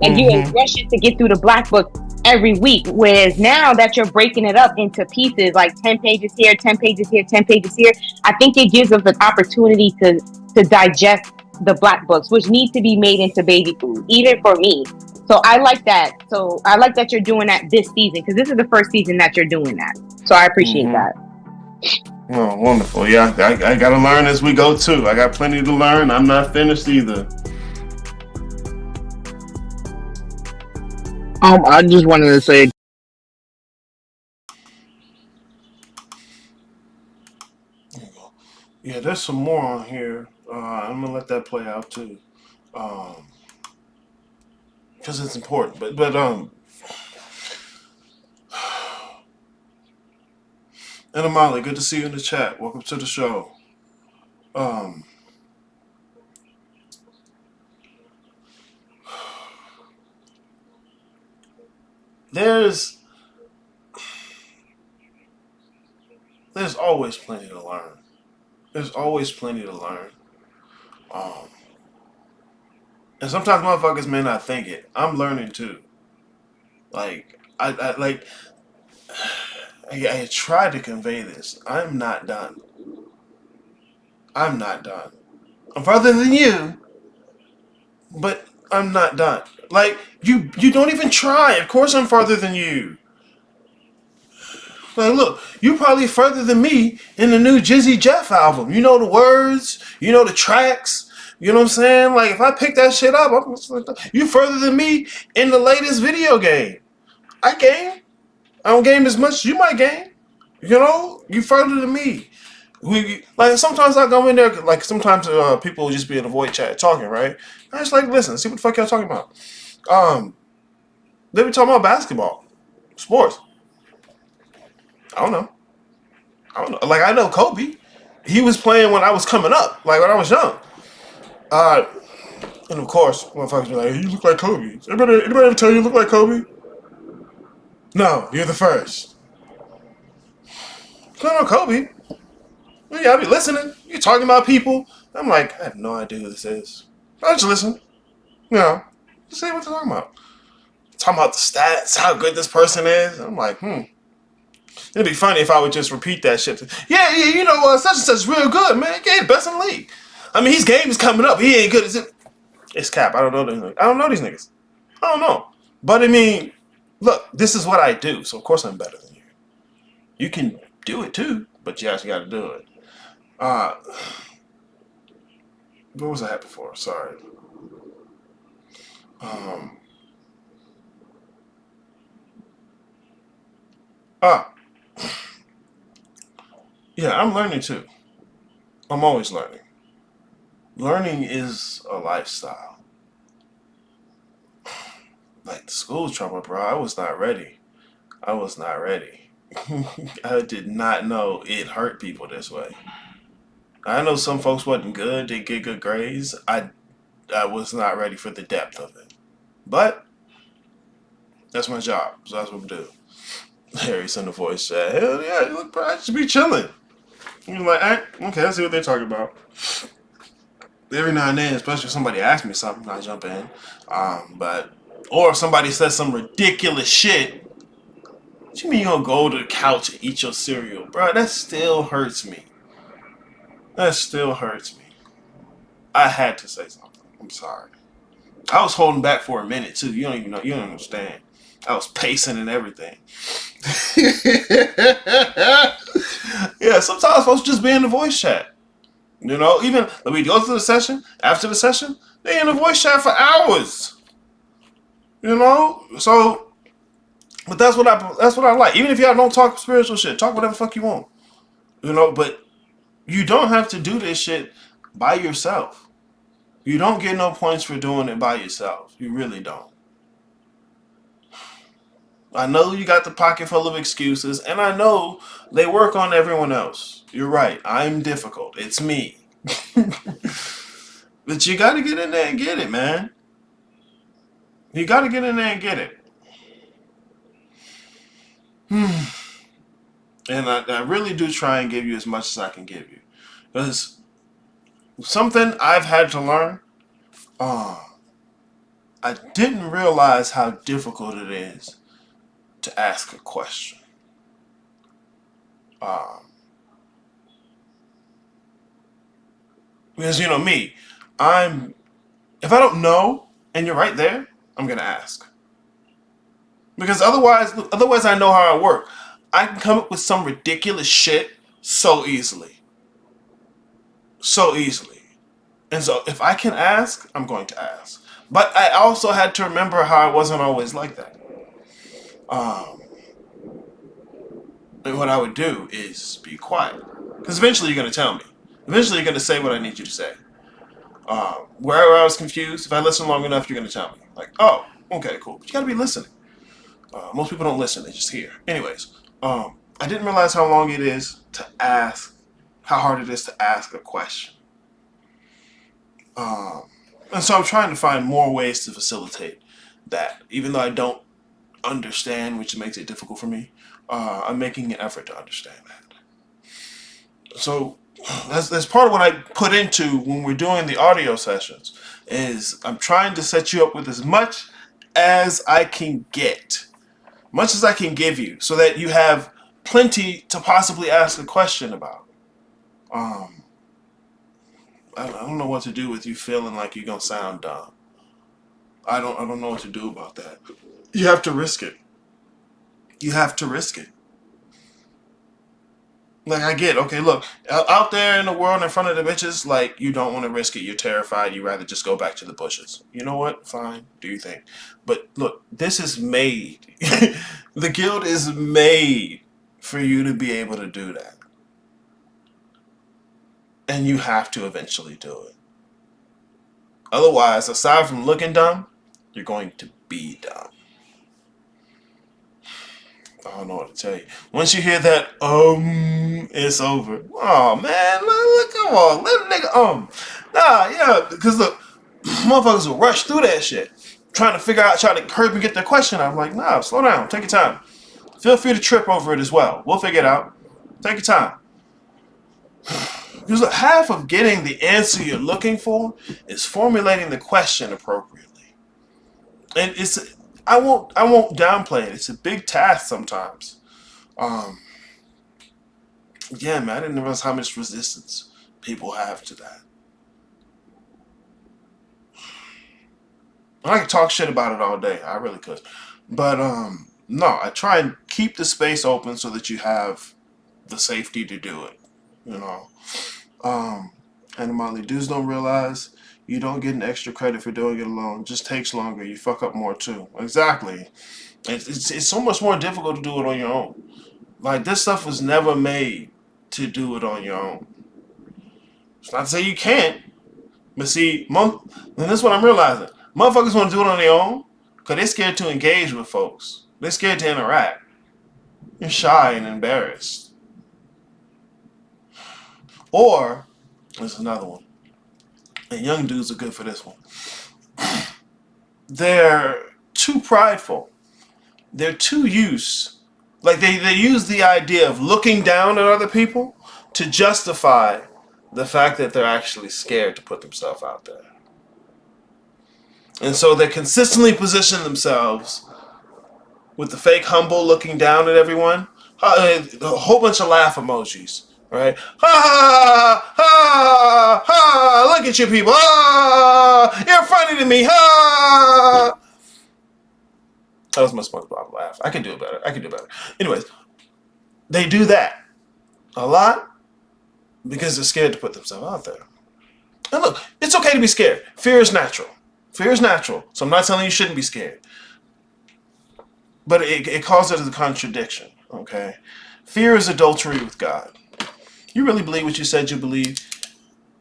Like you were rushing to get through the black book every week. Whereas now that you're breaking it up into pieces, like 10 pages here, 10 pages here, 10 pages here, I think it gives us an opportunity to digest the black books, which need to be made into baby food, even for me. So I like that. So I like that you're doing that this season, because this is the first season that you're doing that. So I appreciate that. Oh, wonderful. Yeah, I got to learn as we go too. I got plenty to learn. I'm not finished either. I just wanted to say, yeah, there's some more on here. I'm gonna let that play out too, because it's important. But and Amali, good to see you in the chat. Welcome to the show. There's always plenty to learn. There's always plenty to learn. And sometimes motherfuckers may not think it. I'm learning too. Like I try to convey this. I'm not done. I'm not done. I'm further than you, but I'm not done. Like you don't even try. Of course I'm farther than you. Like, look, you probably further than me in the new Jizzy Jeff album. You know the words, you know the tracks. You know what I'm saying? Like, if I pick that shit up, you further than me in the latest video game. I game. I don't game as much as you might game. You know, you further than me. Like sometimes I go in there. Like sometimes people will just be in the void chat talking, right? I just like listen, see what the fuck y'all talking about. They be talking about basketball, sports. I don't know. Like I know Kobe. He was playing when I was coming up, like when I was young. And of course, motherfuckers be like, "You look like Kobe." Anybody ever tell you look like Kobe? No, you're the first. I know Kobe. Yeah, I be listening. You talking about people. I'm like, I have no idea who this is. I just listen. You know, just see what they're talking about. Talking about the stats, how good this person is. I'm like, It'd be funny if I would just repeat that shit. Yeah, you know, such and such is real good, man. Yeah, the best in the league. I mean, his game is coming up. He ain't good as it. It's cap. I don't know these niggas. I don't know. But I mean, look, this is what I do. So of course I'm better than you. You can do it too, but you actually got to do it. What was I at before? Sorry. Yeah, I'm learning too. I'm always learning. Learning is a lifestyle. Like the school trauma, bro, I was not ready. I did not know it hurt people this way. I know some folks wasn't good, they get good grades. I was not ready for the depth of it. But that's my job, so that's what I'm doing. Harry's in the voice chat. Hell yeah, you look bro, I should be chilling. You're like, okay, let's see what they're talking about. Every now and then, especially if somebody asks me something, I jump in. Or if somebody says some ridiculous shit, what you mean you gonna go to the couch and eat your cereal? Bro, that still hurts me. I had to say something. I'm sorry. I was holding back for a minute too. You don't even know. You don't understand. I was pacing and everything. Yeah, sometimes folks just be in the voice chat. You know, even when we go to the session, after the session, they in the voice chat for hours. You know, so, but that's what I like. Even if y'all don't talk spiritual shit, talk whatever the fuck you want. You know, but you don't have to do this shit by yourself. You don't get no points for doing it by yourself. You really don't. I know you got the pocket full of excuses, and I know they work on everyone else. You're right. I'm difficult. It's me. But you got to get in there and get it, man. You got to get in there and get it. And I really do try and give you as much as I can give you. Because something I've had to learn, I didn't realize how difficult it is to ask a question. Because, you know, me, if I don't know and you're right there, I'm going to ask. Because otherwise I know how I work. I can come up with some ridiculous shit so easily. So easily. And so if I can ask, I'm going to ask. But I also had to remember how I wasn't always like that. And what I would do is be quiet. Because eventually you're going to tell me. Eventually you're going to say what I need you to say. Wherever I was confused, if I listen long enough, you're going to tell me. Like, oh, okay, cool. But you got to be listening. Most people don't listen, they just hear. Anyways, I didn't realize how long it is to ask, how hard it is to ask a question. And so I'm trying to find more ways to facilitate that. Even though I don't understand, which makes it difficult for me, I'm making an effort to understand that. So that's part of what I put into when we're doing the audio sessions, is I'm trying to set you up with as much as I can get. Much as I can give you, so that you have plenty to possibly ask a question about. I don't know what to do with you feeling like you're gonna sound dumb. I don't know what to do about that. You have to risk it. You have to risk it. Like, I get, okay, look, out there in the world in front of the bitches, like, you don't want to risk it. You're terrified. You'd rather just go back to the bushes. You know what? Fine. Do you think? But look, this is made. The guild is made for you to be able to do that. And you have to eventually do it. Otherwise, aside from looking dumb, you're going to be dumb. I don't know what to tell you. Once you hear that, it's over. Oh, man, look, come on, let a nigga, Nah, yeah, because look, motherfuckers will rush through that shit, trying to hurry up and get their question. I'm like, nah, slow down, take your time. Feel free to trip over it as well. We'll figure it out. Take your time. Because half of getting the answer you're looking for is formulating the question appropriately. And I won't downplay it. It's a big task sometimes. Yeah, man, I didn't realize how much resistance people have to that. I could talk shit about it all day. I really could. But no, I try and keep the space open so that you have the safety to do it. You know. And Molly, dudes don't realize you don't get an extra credit for doing it alone. It just takes longer. You fuck up more too. Exactly. It's so much more difficult to do it on your own. Like, this stuff was never made to do it on your own. It's not to say you can't. But see, and this is what I'm realizing. Motherfuckers want to do it on their own because they're scared to engage with folks. They're scared to interact. You're shy and embarrassed. Or, there's another one. And young dudes are good for this one. They're too prideful. They're too used. Like, they use the idea of looking down at other people to justify the fact that they're actually scared to put themselves out there. And so they consistently position themselves with the fake humble looking down at everyone. A whole bunch of laugh emojis. right? Ha ha ha! Look at you people! Ah, you're funny to me! Ha! That was my SpongeBob laugh. I can do it better. Anyways, they do that a lot because they're scared to put themselves out there. And look, it's okay to be scared. Fear is natural. So I'm not telling you shouldn't be scared. But it causes a contradiction, okay? Fear is adultery with God. You really believe what you said you believe?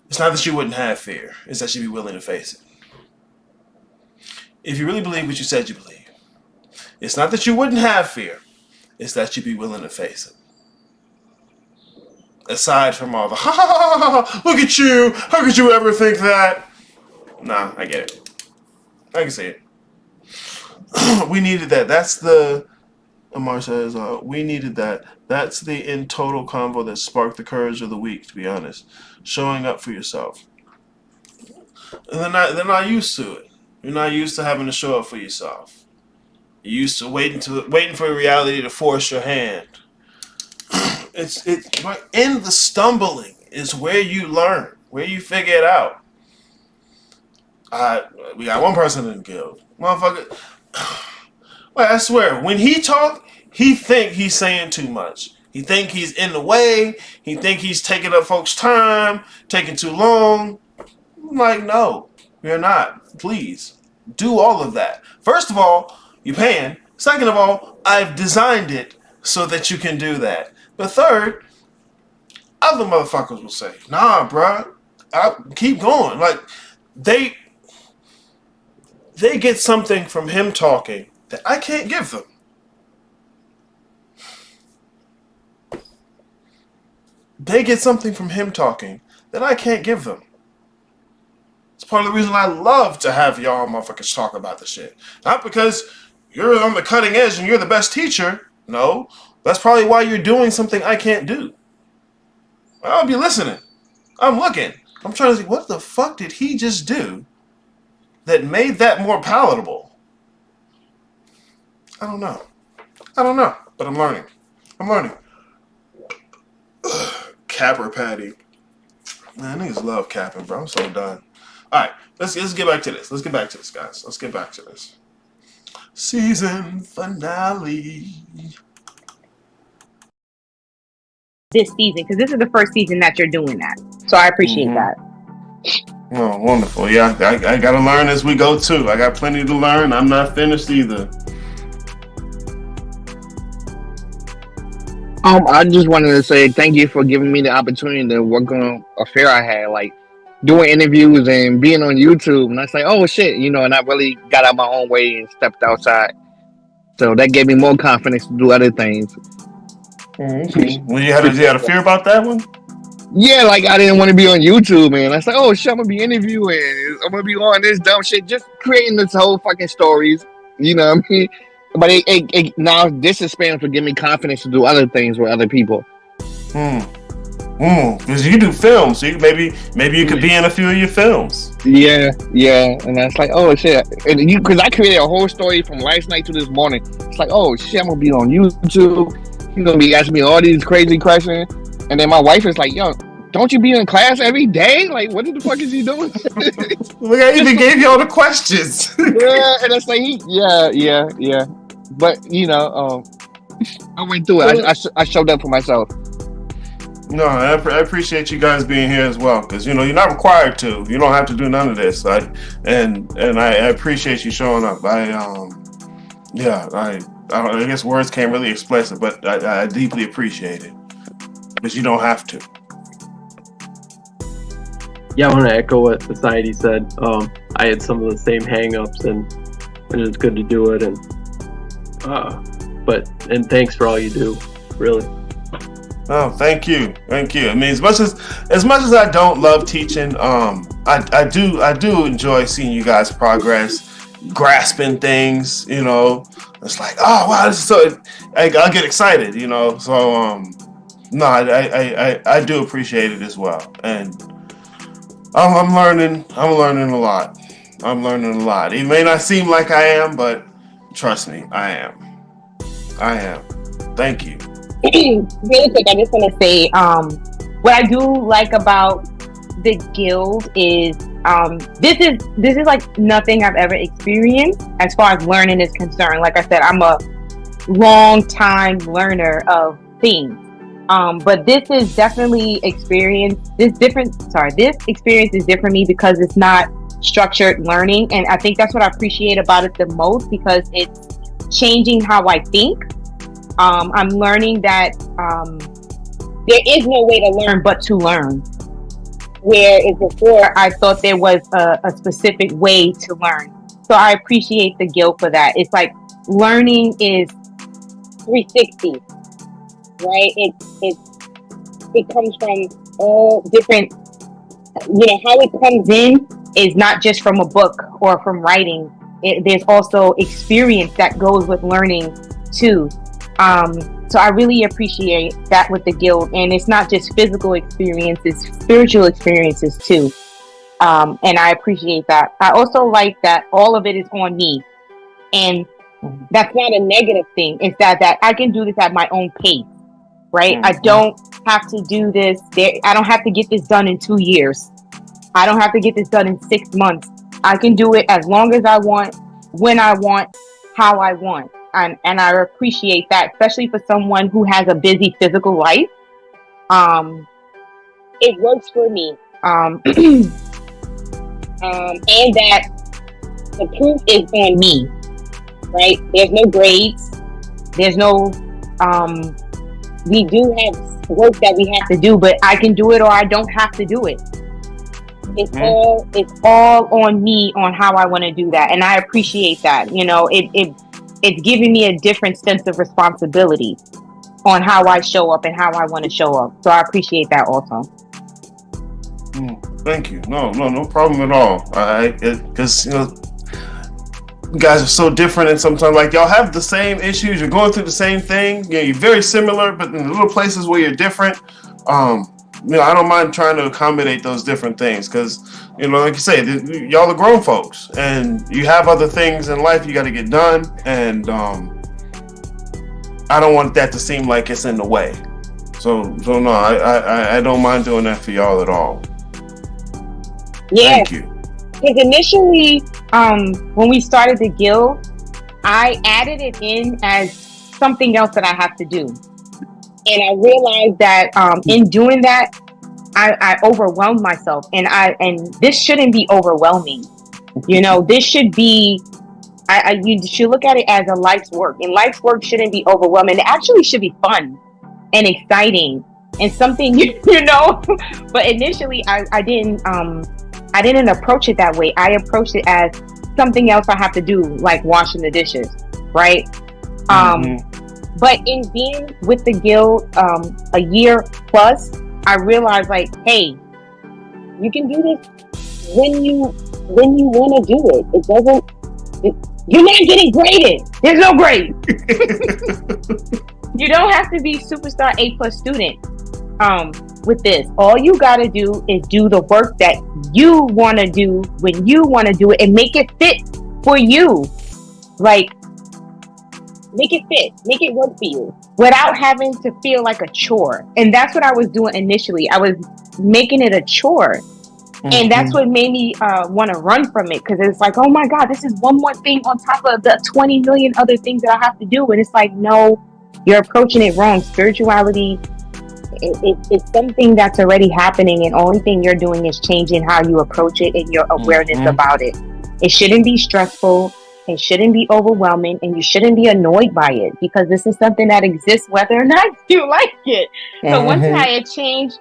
It's not that you wouldn't have fear. It's that you'd be willing to face it. If you really believe what you said you believe, it's not that you wouldn't have fear. It's that you'd be willing to face it. Aside from all the, ha ha ha ha, look at you. How could you ever think that? Nah, I get it. I can see it. We needed that. That's the, Amar says, we needed that. That's the in total convo that sparked the courage of the week, to be honest. Showing up for yourself. And they're not used to it. You're not used to having to show up for yourself. You're used to waiting for reality to force your hand. It's in the stumbling is where you learn, where you figure it out. We got one person in the guild. Motherfucker. Well, I swear, when he talk, he think he's saying too much. He think he's in the way. He think he's taking up folks' time, taking too long. I'm like, no, you're not. Please, do all of that. First of all, you're paying. Second of all, I've designed it so that you can do that. But third, other motherfuckers will say, nah, bruh, keep going. Like, they get something from him talking that I can't give them. They get something from him talking that I can't give them. It's part of the reason I love to have y'all motherfuckers talk about the shit. Not because you're on the cutting edge and you're the best teacher. No. That's probably why you're doing something I can't do. I'll be listening. I'm looking. I'm trying to see, what the fuck did he just do that made that more palatable? I don't know. But I'm learning. Capper Patty. Man, niggas love capping, bro. I'm so done. Alright, let's get back to this. Let's get back to this, guys. Let's get back to this. Season finale. This season, because this is the first season that you're doing that, so I appreciate that. Oh, wonderful. Yeah, I gotta learn as we go too. I got plenty to learn. I'm not finished either. I just wanted to say thank you for giving me the opportunity to work on a fair I had, like doing interviews and being on YouTube. And I was like, oh shit, and I really got out my own way and stepped outside. So that gave me more confidence to do other things. Mm-hmm. Well, you had a fear about that one? Yeah, like I didn't want to be on YouTube, man. I was like, oh shit, I'm gonna be interviewing. I'm gonna be on this dumb shit, just creating this whole fucking stories. You know what I mean? But it now this experience will give me confidence to do other things with other people. Because you do films, so maybe you could be in a few of your films. Yeah. And I was like, oh shit, and because I created a whole story from last night to this morning. It's like, oh shit, I'm gonna be on YouTube. You're gonna be asking me all these crazy questions, and then my wife is like, yo, don't you be in class every day? Like, what the fuck is he doing? Look, I even gave you all the questions. Yeah, and it's like, yeah. But I went through it. I showed up for myself. No, I appreciate you guys being here as well, because you're not required to. You don't have to do none of this. And I appreciate you showing up. I guess words can't really express it, but I deeply appreciate it, because you don't have to. Yeah, I want to echo what Society said. I had some of the same hang-ups, and it's good to do it. And thanks for all you do, really. Oh, thank you. I mean, as much as I don't love teaching, I do enjoy seeing you guys progress, grasping things. It's like, oh wow, this is so. I'll get excited, So no, I do appreciate it as well, and I'm learning a lot. It may not seem like I am, but trust me, I am. Thank you. Really quick, I just want to say, what I do like about the guild is this is like nothing I've ever experienced as far as learning is concerned. Like I said, I'm a long time learner of things. But this is definitely experience. This experience is different for me because it's not structured learning, and I think that's what I appreciate about it the most because it's changing how I think. I'm learning that there is no way to learn but to learn. Whereas before, I thought there was a specific way to learn. So I appreciate the guild for that. It's like learning is 360, right? It comes from all different, how it comes in is not just from a book or from writing. There's also experience that goes with learning too. So I really appreciate that with the guild, and it's not just physical experiences, spiritual experiences too. And I appreciate that. I also like that all of it is on me, and that's not a negative thing. It's that I can do this at my own pace, right? I don't have to do this. I don't have to get this done in 2 years. I don't have to get this done in 6 months. I can do it as long as I want, when I want, how I want. And I appreciate that, especially for someone who has a busy physical life. It works for me. And that the proof is on me, right? There's no grades. There's no, we do have work that we have to do, but I can do it or I don't have to do it. It's all on me on how I want to do that. And I appreciate that. It's giving me a different sense of responsibility on how I show up and how I want to show up. So I appreciate that also. Thank you. No problem at all. Because you guys are so different, and sometimes like y'all have the same issues. You're going through the same thing. You're very similar, but in the little places where you're different. I don't mind trying to accommodate those different things because, like you say, y'all are grown folks and you have other things in life you got to get done. And I don't want that to seem like it's in the way. So no, I don't mind doing that for y'all at all. Yeah. Thank you. Because initially, when we started the guild, I added it in as something else that I have to do. And I realized that in doing that, I overwhelmed myself, and this shouldn't be overwhelming. This should be, you should look at it as a life's work, and life's work shouldn't be overwhelming. It actually should be fun and exciting and something, But initially, I didn't approach it that way. I approached it as something else I have to do, like washing the dishes, right? But in being with the guild a year plus, I realized like, hey, you can do this when you want to do it. You're not getting graded. There's no grade. You don't have to be superstar A+ student with this. All you got to do is do the work that you want to do when you want to do it and make it fit for you. Like, make it fit, make it work for you without having to feel like a chore. And that's what I was doing initially. I was making it a chore. And that's what made me want to run from it, because it's like, oh my God, this is one more thing on top of the 20 million other things that I have to do. And it's like, no, you're approaching it wrong. Spirituality, it's something that's already happening, and only thing you're doing is changing how you approach it and your awareness about it. It shouldn't be stressful. It shouldn't be overwhelming, and you shouldn't be annoyed by it, because this is something that exists whether or not you like it. So once I had changed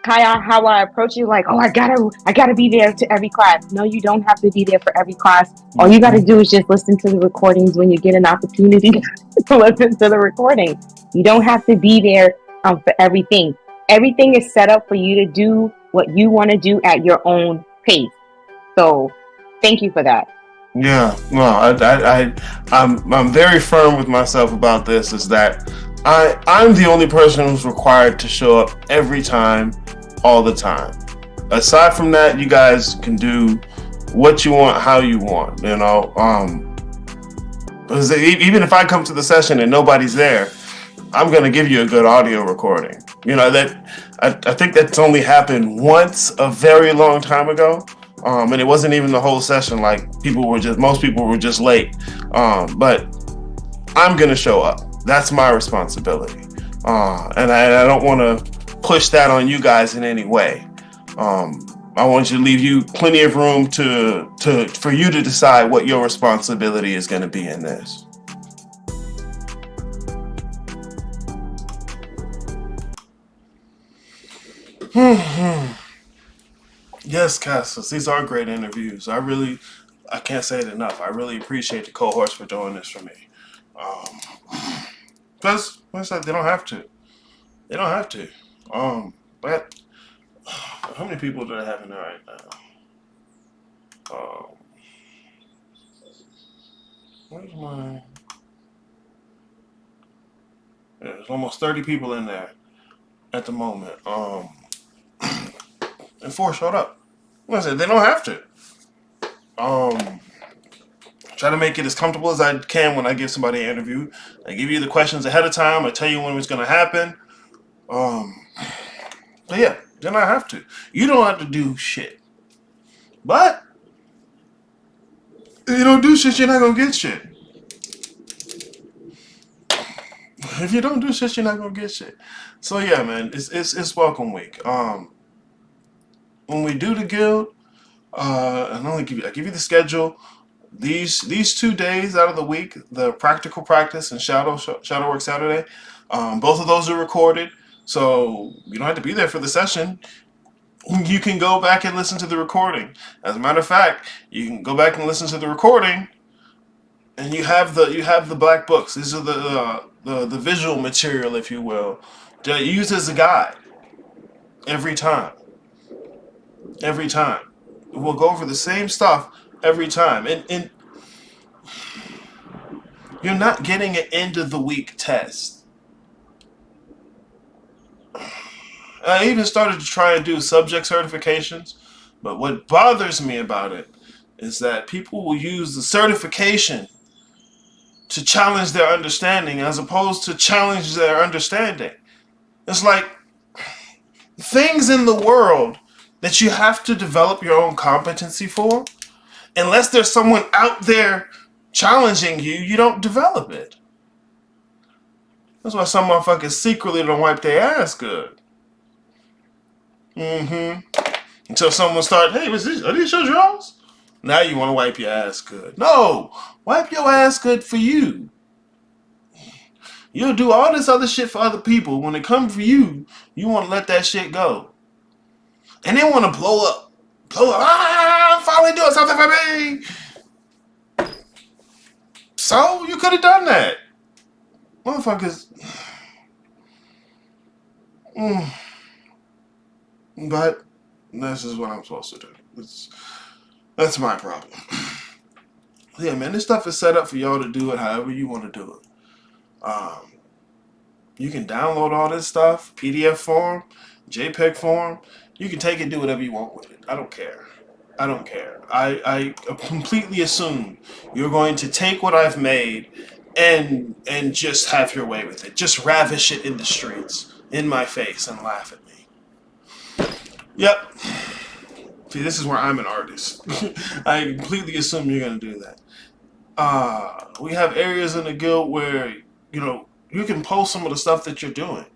how I approach it, like, oh, I gotta be there to every class. No, you don't have to be there for every class. All you gotta do is just listen to the recordings when you get an opportunity to listen to the recording. You don't have to be there for everything. Everything is set up for you to do what you want to do at your own pace. So thank you for that. Yeah, no, I'm very firm with myself about this, is that I'm the only person who's required to show up every time, all the time. Aside from that, you guys can do what you want, how you want, because even if I come to the session and nobody's there, I'm going to give you a good audio recording. You know, that I think that's only happened once a very long time ago. And it wasn't even the whole session. Like most people were just late. But I'm gonna show up. That's my responsibility. And I don't want to push that on you guys in any way. I want you to leave you plenty of room for you to decide what your responsibility is going to be in this. Yes, Cassius, these are great interviews. I can't say it enough. I really appreciate the cohorts for doing this for me. Because, like I said, they don't have to. They don't have to. But how many people do I have in there right now? Where's my? Yeah, there's almost 30 people in there at the moment. And 4 showed up. Like I said, they don't have to. Try to make it as comfortable as I can when I give somebody an interview. I give you the questions ahead of time. I tell you when it's going to happen. But yeah, then I have to. You don't have to do shit. But if you don't do shit, you're not going to get shit. If you don't do shit, you're not going to get shit. So yeah, man, it's welcome week. When we do the guild, I give you the schedule. These 2 days out of the week, the practical practice and shadow work Saturday, both of those are recorded, so you don't have to be there for the session. You can go back and listen to the recording. As a matter of fact, you can go back and listen to the recording, and you have the black books. These are the visual material, if you will, that you use as a guide every time. Every time. We'll go over the same stuff every time. And you're not getting an end of the week test. I even started to try and do subject certifications, but what bothers me about it is that people will use the certification to challenge their understanding as opposed to challenge their understanding. It's like things in the world that you have to develop your own competency for, unless there's someone out there challenging you, you don't develop it. That's why some motherfuckers secretly don't wipe their ass good. Until someone starts, hey, are these your drawers? Now you want to wipe your ass good. No, wipe your ass good for you. You'll do all this other shit for other people. When it comes for you, you want to let that shit go. And they want to blow up. I'm finally doing something for me. So, you could have done that. Motherfuckers. But, this is what I'm supposed to do. That's my problem. Yeah, man, this stuff is set up for y'all to do it however you want to do it. You can download all this stuff, PDF form, JPEG form. You can take it and do whatever you want with it. I don't care. I completely assume you're going to take what I've made and just have your way with it. Just ravish it in the streets, in my face, and laugh at me. Yep. See, this is where I'm an artist. I completely assume you're going to do that. We have areas in the guild where, you can post some of the stuff that you're doing.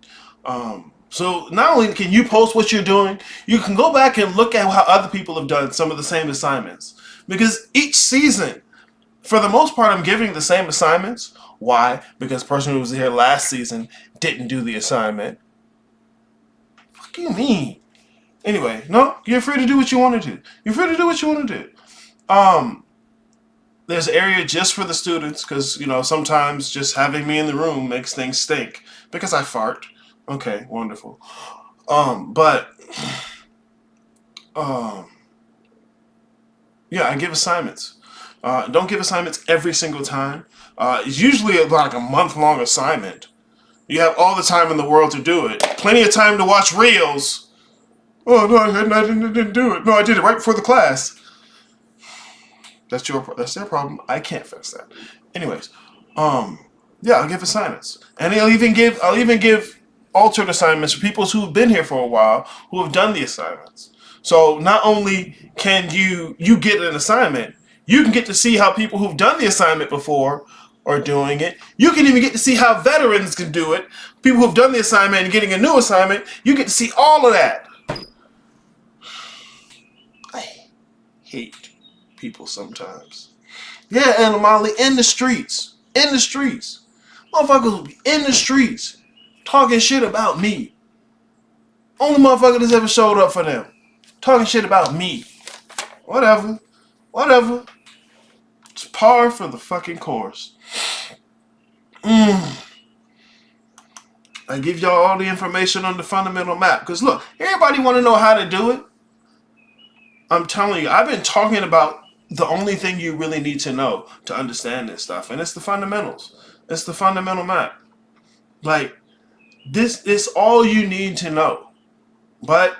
So not only can you post what you're doing, you can go back and look at how other people have done some of the same assignments. Because each season, for the most part, I'm giving the same assignments. Why? Because the person who was here last season didn't do the assignment. What do you mean? Anyway, no, you're free to do what you want to do. There's an area just for the students because, sometimes just having me in the room makes things stink because I fart. Okay, wonderful. Yeah, I give assignments. Don't give assignments every single time. It's usually like a month-long assignment. You have all the time in the world to do it. Plenty of time to watch reels. Oh, no, I didn't do it. No, I did it right before the class. That's their problem. I can't fix that. Anyways, yeah, I'll give assignments, and I'll even give altered assignments for people who've been here for a while, who have done the assignments. So not only can you get an assignment, you can get to see how people who've done the assignment before are doing it. You can even get to see how veterans can do it. People who've done the assignment and getting a new assignment, you get to see all of that. I hate people sometimes. Yeah, Animali, in the streets. In the streets. Motherfuckers will be in the streets talking shit about me. Only motherfucker that's ever showed up for them. Talking shit about me. Whatever. Whatever. It's par for the fucking course. I give y'all all the information on the fundamental map. Because look, everybody want to know how to do it. I'm telling you, I've been talking about the only thing you really need to know to understand this stuff. And it's the fundamentals. It's the fundamental map. Like, this is all you need to know. But,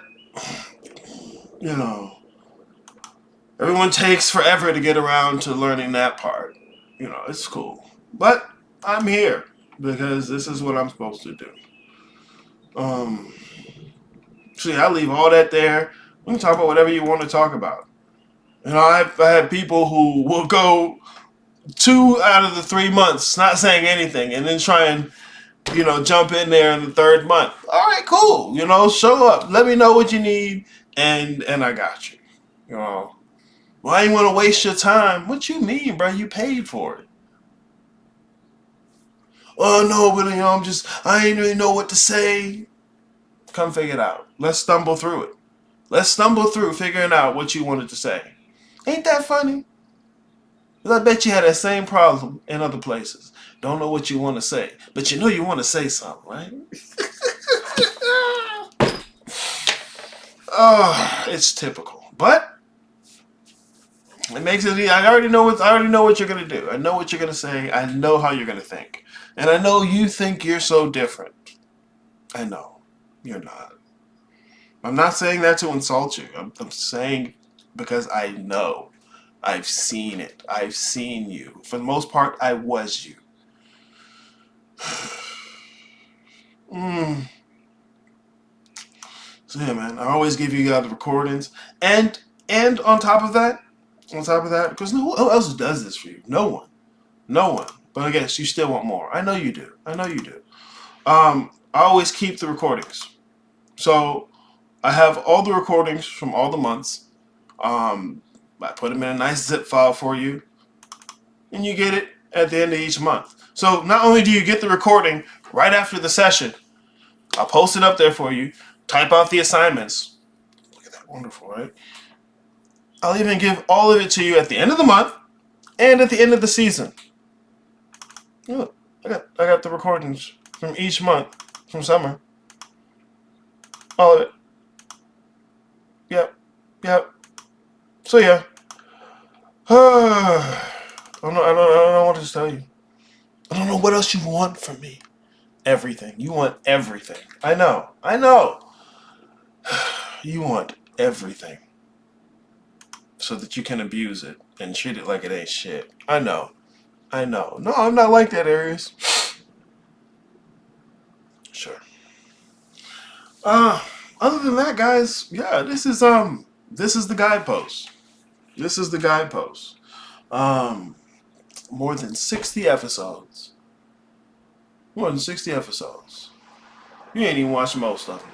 you know, everyone takes forever to get around to learning that part. You know, it's cool. But I'm here because this is what I'm supposed to do. See, I leave all that there. We can talk about whatever you want to talk about. You know, I had people who will go 2 out of the 3 months not saying anything and then try and, you know, jump in there in the 3rd month. All right, cool. You know, show up. Let me know what you need, and I got you. You know, well, I ain't want to waste your time. What you mean, bro? You paid for it. Oh, no, but, you know, I ain't really know what to say. Come figure it out. Let's stumble through it. Let's stumble through figuring out what you wanted to say. Ain't that funny? Because I bet you had that same problem in other places. Don't know what you want to say. But you know you want to say something, right? Oh, it's typical. But it makes it easy. I already know what you're gonna do. I know what you're gonna say. I know how you're gonna think. And I know you think you're so different. I know. You're not. I'm not saying that to insult you. I'm saying because I know. I've seen it. I've seen you. For the most part, I was you. So yeah, man, I always give you guys the recordings. And on top of that, because who else does this for you? No one. But I guess you still want more. I know you do. I always keep the recordings. So I have all the recordings from all the months. I put them in a nice zip file for you, and you get it at the end of each month. So not only do you get the recording right after the session, I'll post it up there for you, type out the assignments. Look at that, wonderful, right? I'll even give all of it to you at the end of the month and at the end of the season. Look, I got the recordings from each month from summer. All of it. Yep. So yeah. I don't know what to tell you. I don't know what else you want from me. Everything. You want everything. I know. You want everything. So that you can abuse it and treat it like it ain't shit. I know. No, I'm not like that, Aries. Sure. Other than that, guys, yeah, this is the guidepost. More than 60 episodes. You ain't even watched most of them.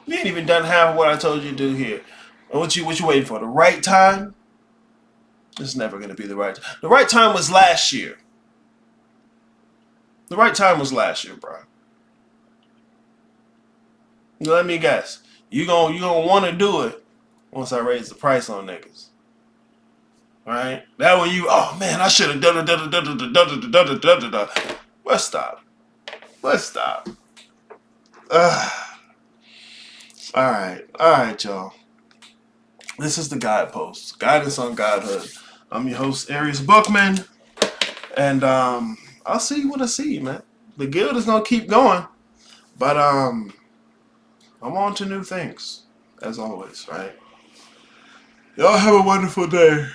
You ain't even done half of what I told you to do here. And what you waiting for? The right time? It's never gonna be the right time. The right time was last year. Bro. Let me guess. You gonna want to do it once I raise the price on niggas. Alright? That when you, oh man, I should have done it. Let's stop. Alright, y'all. This is the Guidepost. Guidance on Godhood. I'm your host, Aries Bookman. And I'll see you when I see you, man. The guild is gonna keep going. But I'm on to new things. As always, right? Y'all have a wonderful day.